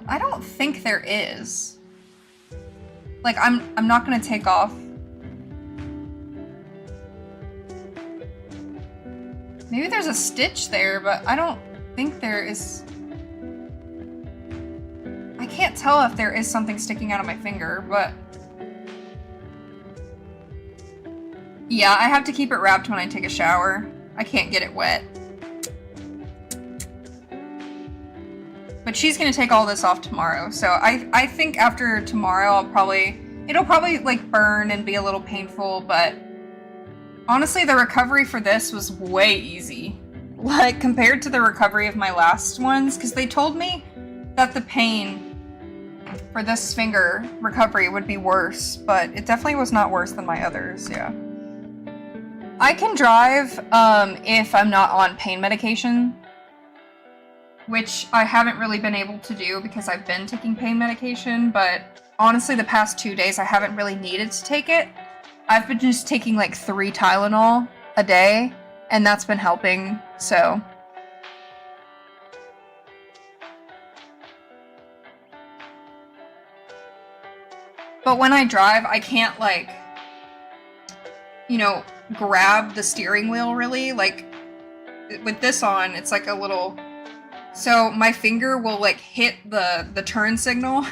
S1: I don't think there is. Like, I'm not gonna take off. Maybe there's a stitch there, but I don't think there is. I can't tell if there is something sticking out of my finger, but. Yeah, I have to keep it wrapped when I take a shower. I can't get it wet. But she's gonna take all this off tomorrow, so I think after tomorrow it'll probably like burn and be a little painful, but honestly the recovery for this was way easy. Like compared to the recovery of my last ones, because they told me that the pain for this finger recovery would be worse, but it definitely was not worse than my others, yeah. I can drive if I'm not on pain medication, which I haven't really been able to do because I've been taking pain medication, but honestly the past 2 days I haven't really needed to take it. I've been just taking like 3 Tylenol a day, and that's been helping, so. But when I drive, I can't like, you know, grab the steering wheel really. Like, with this on, it's like a little. So my finger will like hit the turn signal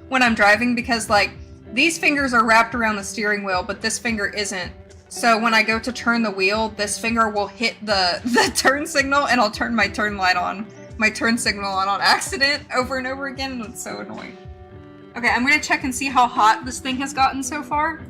S1: when I'm driving, because like these fingers are wrapped around the steering wheel, but this finger isn't. So when I go to turn the wheel, this finger will hit the turn signal, and I'll turn my turn light on, my turn signal on accident over and over again, and it's so annoying. Okay, I'm gonna check and see how hot this thing has gotten so far.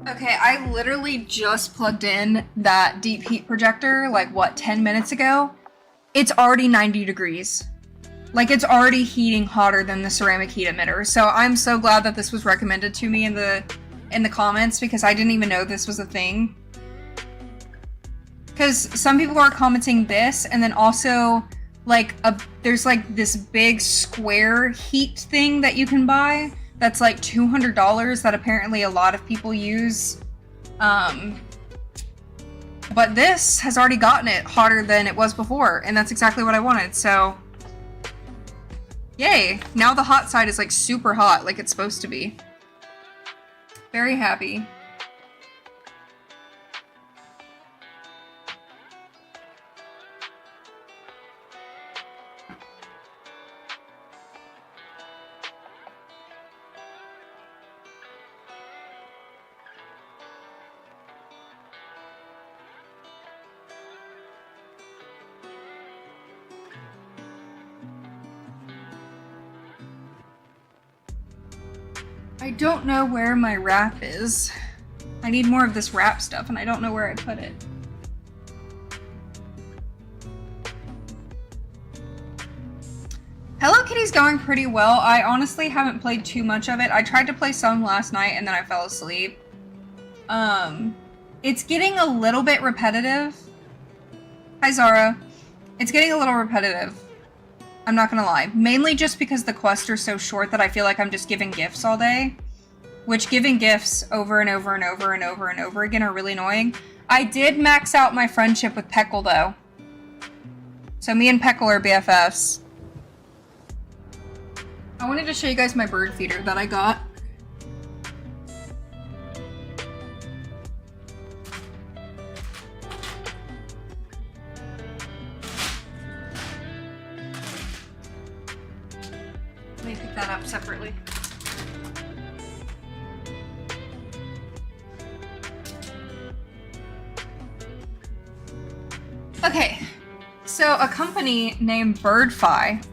S1: Okay, I literally just plugged in that deep heat projector, like, what, 10 minutes ago? It's already 90 degrees. Like, it's already heating hotter than the ceramic heat emitter. So I'm so glad that this was recommended to me in the comments, because I didn't even know this was a thing. Because some people are commenting this, and then also, like, there's, like, this big square heat thing that you can buy. That's like $200 that apparently a lot of people use. But this has already gotten it hotter than it was before, and that's exactly what I wanted, so yay! Now the hot side is like super hot, like it's supposed to be. Very happy. I don't know where my wrap is. I need more of this wrap stuff, and I don't know where I put it. Hello Kitty's going pretty well. I honestly haven't played too much of it. I tried to play some last night, and then I fell asleep. It's getting a little bit repetitive. Hi Zara. It's getting a little repetitive. I'm not gonna lie. Mainly just because the quests are so short that I feel like I'm just giving gifts all day. Which giving gifts over and over and over and over and over again are really annoying. I did max out my friendship with Peckle though. So me and Peckle are BFFs. I wanted to show you guys my bird feeder that I got. Let me pick that up separately. Okay, so a company named Birdfi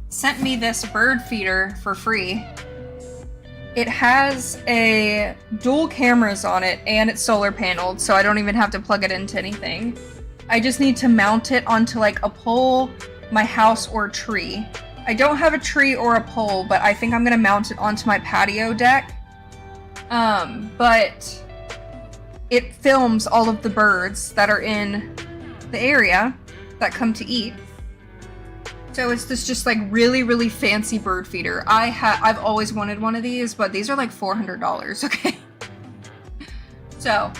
S1: sent me this bird feeder for free. It has a dual cameras on it and it's solar paneled, so I don't even have to plug it into anything. I just need to mount it onto like a pole, my house, or a tree. I don't have a tree or a pole, but I think I'm gonna mount it onto my patio deck. But it films all of the birds that are in the area that come to eat. So it's this just like really, really fancy bird feeder. I've always wanted one of these, but these are like $400, okay? So,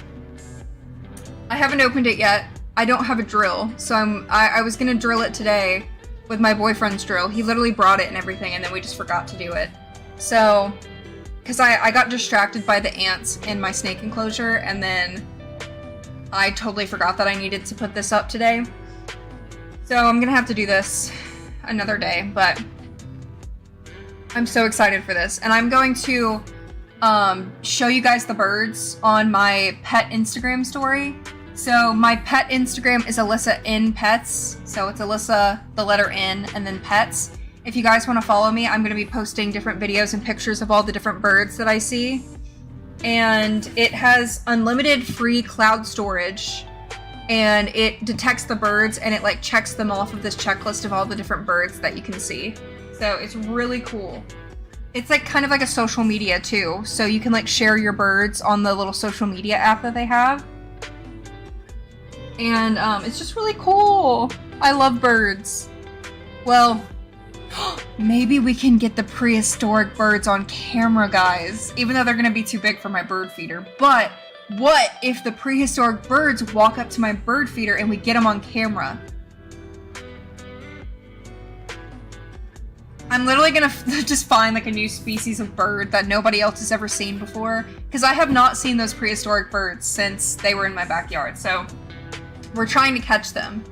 S1: I haven't opened it yet. I don't have a drill, so I was gonna drill it today with my boyfriend's drill. He literally brought it and everything, and then we just forgot to do it. So, because I got distracted by the ants in my snake enclosure, and then I totally forgot that I needed to put this up today. So I'm gonna have to do this another day, but I'm so excited for this. And I'm going to show you guys the birds on my pet Instagram story. So my pet Instagram is Alyssa N Pets. So it's Alyssa, the letter N, and then Pets. If you guys want to follow me, I'm going to be posting different videos and pictures of all the different birds that I see. And it has unlimited free cloud storage. And it detects the birds and it like checks them off of this checklist of all the different birds that you can see. So it's really cool. It's like kind of like a social media too. So you can like share your birds on the little social media app that they have. And it's just really cool. I love birds. Well, maybe we can get the prehistoric birds on camera, guys. Even though they're gonna be too big for my bird feeder. But what if the prehistoric birds walk up to my bird feeder and we get them on camera? I'm literally gonna just find like a new species of bird that nobody else has ever seen before. Because I have not seen those prehistoric birds since they were in my backyard. So we're trying to catch them.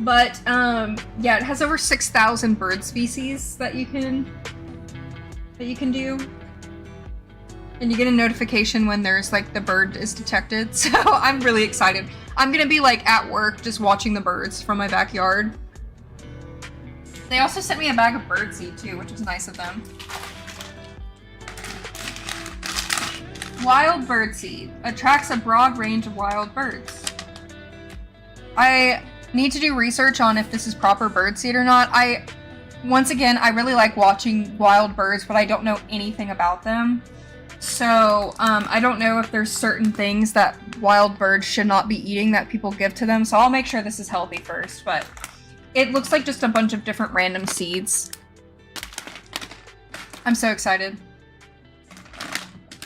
S1: But, yeah, it has over 6,000 bird species that you can do. And you get a notification when there's, like, the bird is detected. So I'm really excited. I'm gonna be, like, at work just watching the birds from my backyard. They also sent me a bag of birdseed, too, which was nice of them. Wild birdseed attracts a broad range of wild birds. I need to do research on if this is proper birdseed or not. Once again, I really like watching wild birds, but I don't know anything about them. So, I don't know if there's certain things that wild birds should not be eating that people give to them, so I'll make sure this is healthy first, but it looks like just a bunch of different random seeds. I'm so excited.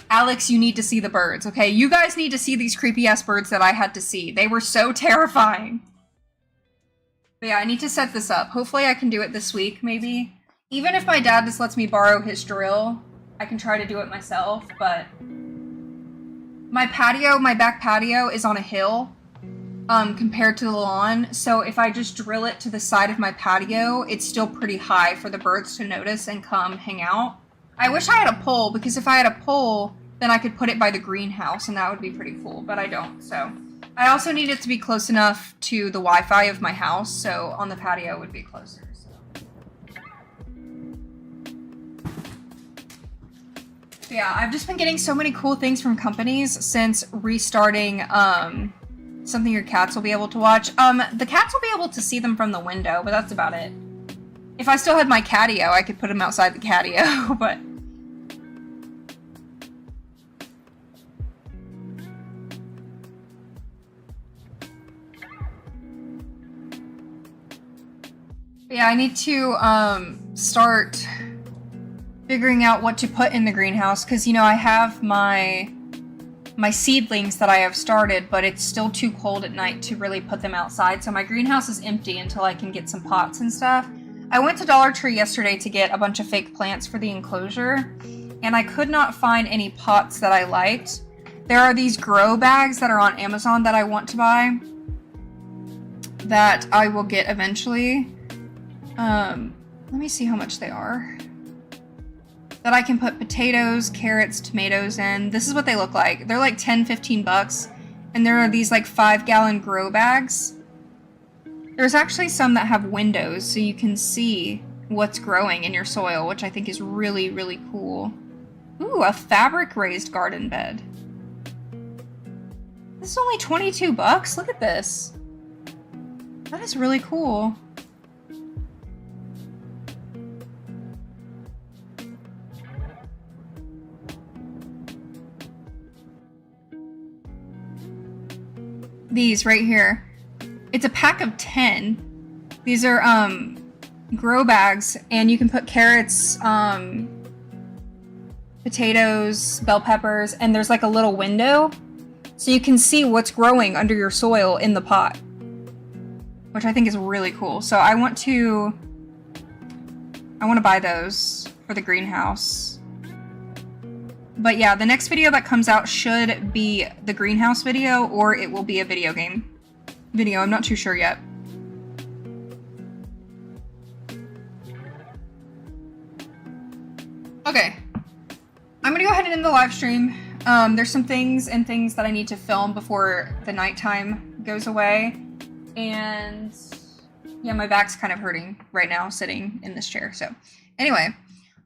S1: Alex, you need to see the birds, okay? You guys need to see these creepy-ass birds that I had to see. They were so terrifying. But yeah, I need to set this up. Hopefully I can do it this week, maybe. Even if my dad just lets me borrow his drill, I can try to do it myself, but my patio, my back patio is on a hill, compared to the lawn, so if I just drill it to the side of my patio, it's still pretty high for the birds to notice and come hang out. I wish I had a pole, because if I had a pole, then I could put it by the greenhouse, and that would be pretty cool, but I don't, so. I also need it to be close enough to the Wi-Fi of my house, so on the patio would be closer, so. But yeah, I've just been getting so many cool things from companies since restarting, something your cats will be able to watch. The cats will be able to see them from the window, but that's about it. If I still had my catio, I could put them outside the catio, but... yeah, I need to, start figuring out what to put in the greenhouse, because, you know, I have my seedlings that I have started, but it's still too cold at night to really put them outside, so my greenhouse is empty until I can get some pots and stuff. I went to Dollar Tree yesterday to get a bunch of fake plants for the enclosure, and I could not find any pots that I liked. There are these grow bags that are on Amazon that I want to buy, that I will get eventually. Let me see how much they are. That I can put potatoes, carrots, tomatoes in. This is what they look like. They're like 10, 15 bucks. And there are these like 5-gallon grow bags. There's actually some that have windows so you can see what's growing in your soil, which I think is really, really cool. Ooh, a fabric raised garden bed. This is only 22 bucks. Look at this. That is really cool. These right here. It's a pack of 10. These are grow bags, and you can put carrots, potatoes, bell peppers, and there's like a little window so you can see what's growing under your soil in the pot, which I think is really cool. So I want to buy those for the greenhouse. But yeah, the next video that comes out should be the greenhouse video, or it will be a video game video. I'm not too sure yet. Okay. I'm gonna go ahead and end the live stream. There's some things that I need to film before the nighttime goes away. And yeah, my back's kind of hurting right now sitting in this chair. So anyway,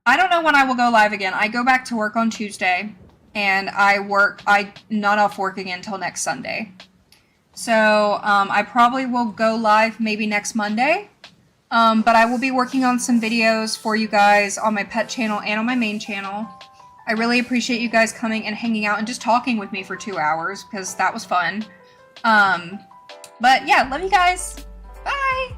S1: I don't know when I will go live again. I go back to work on Tuesday, and I'm not off work again until next Sunday. So I probably will go live maybe next Monday, But I will be working on some videos for you guys on my pet channel and on my main channel. I really appreciate you guys coming and hanging out and just talking with me for 2 hours, because that was fun. But yeah, love you guys. Bye!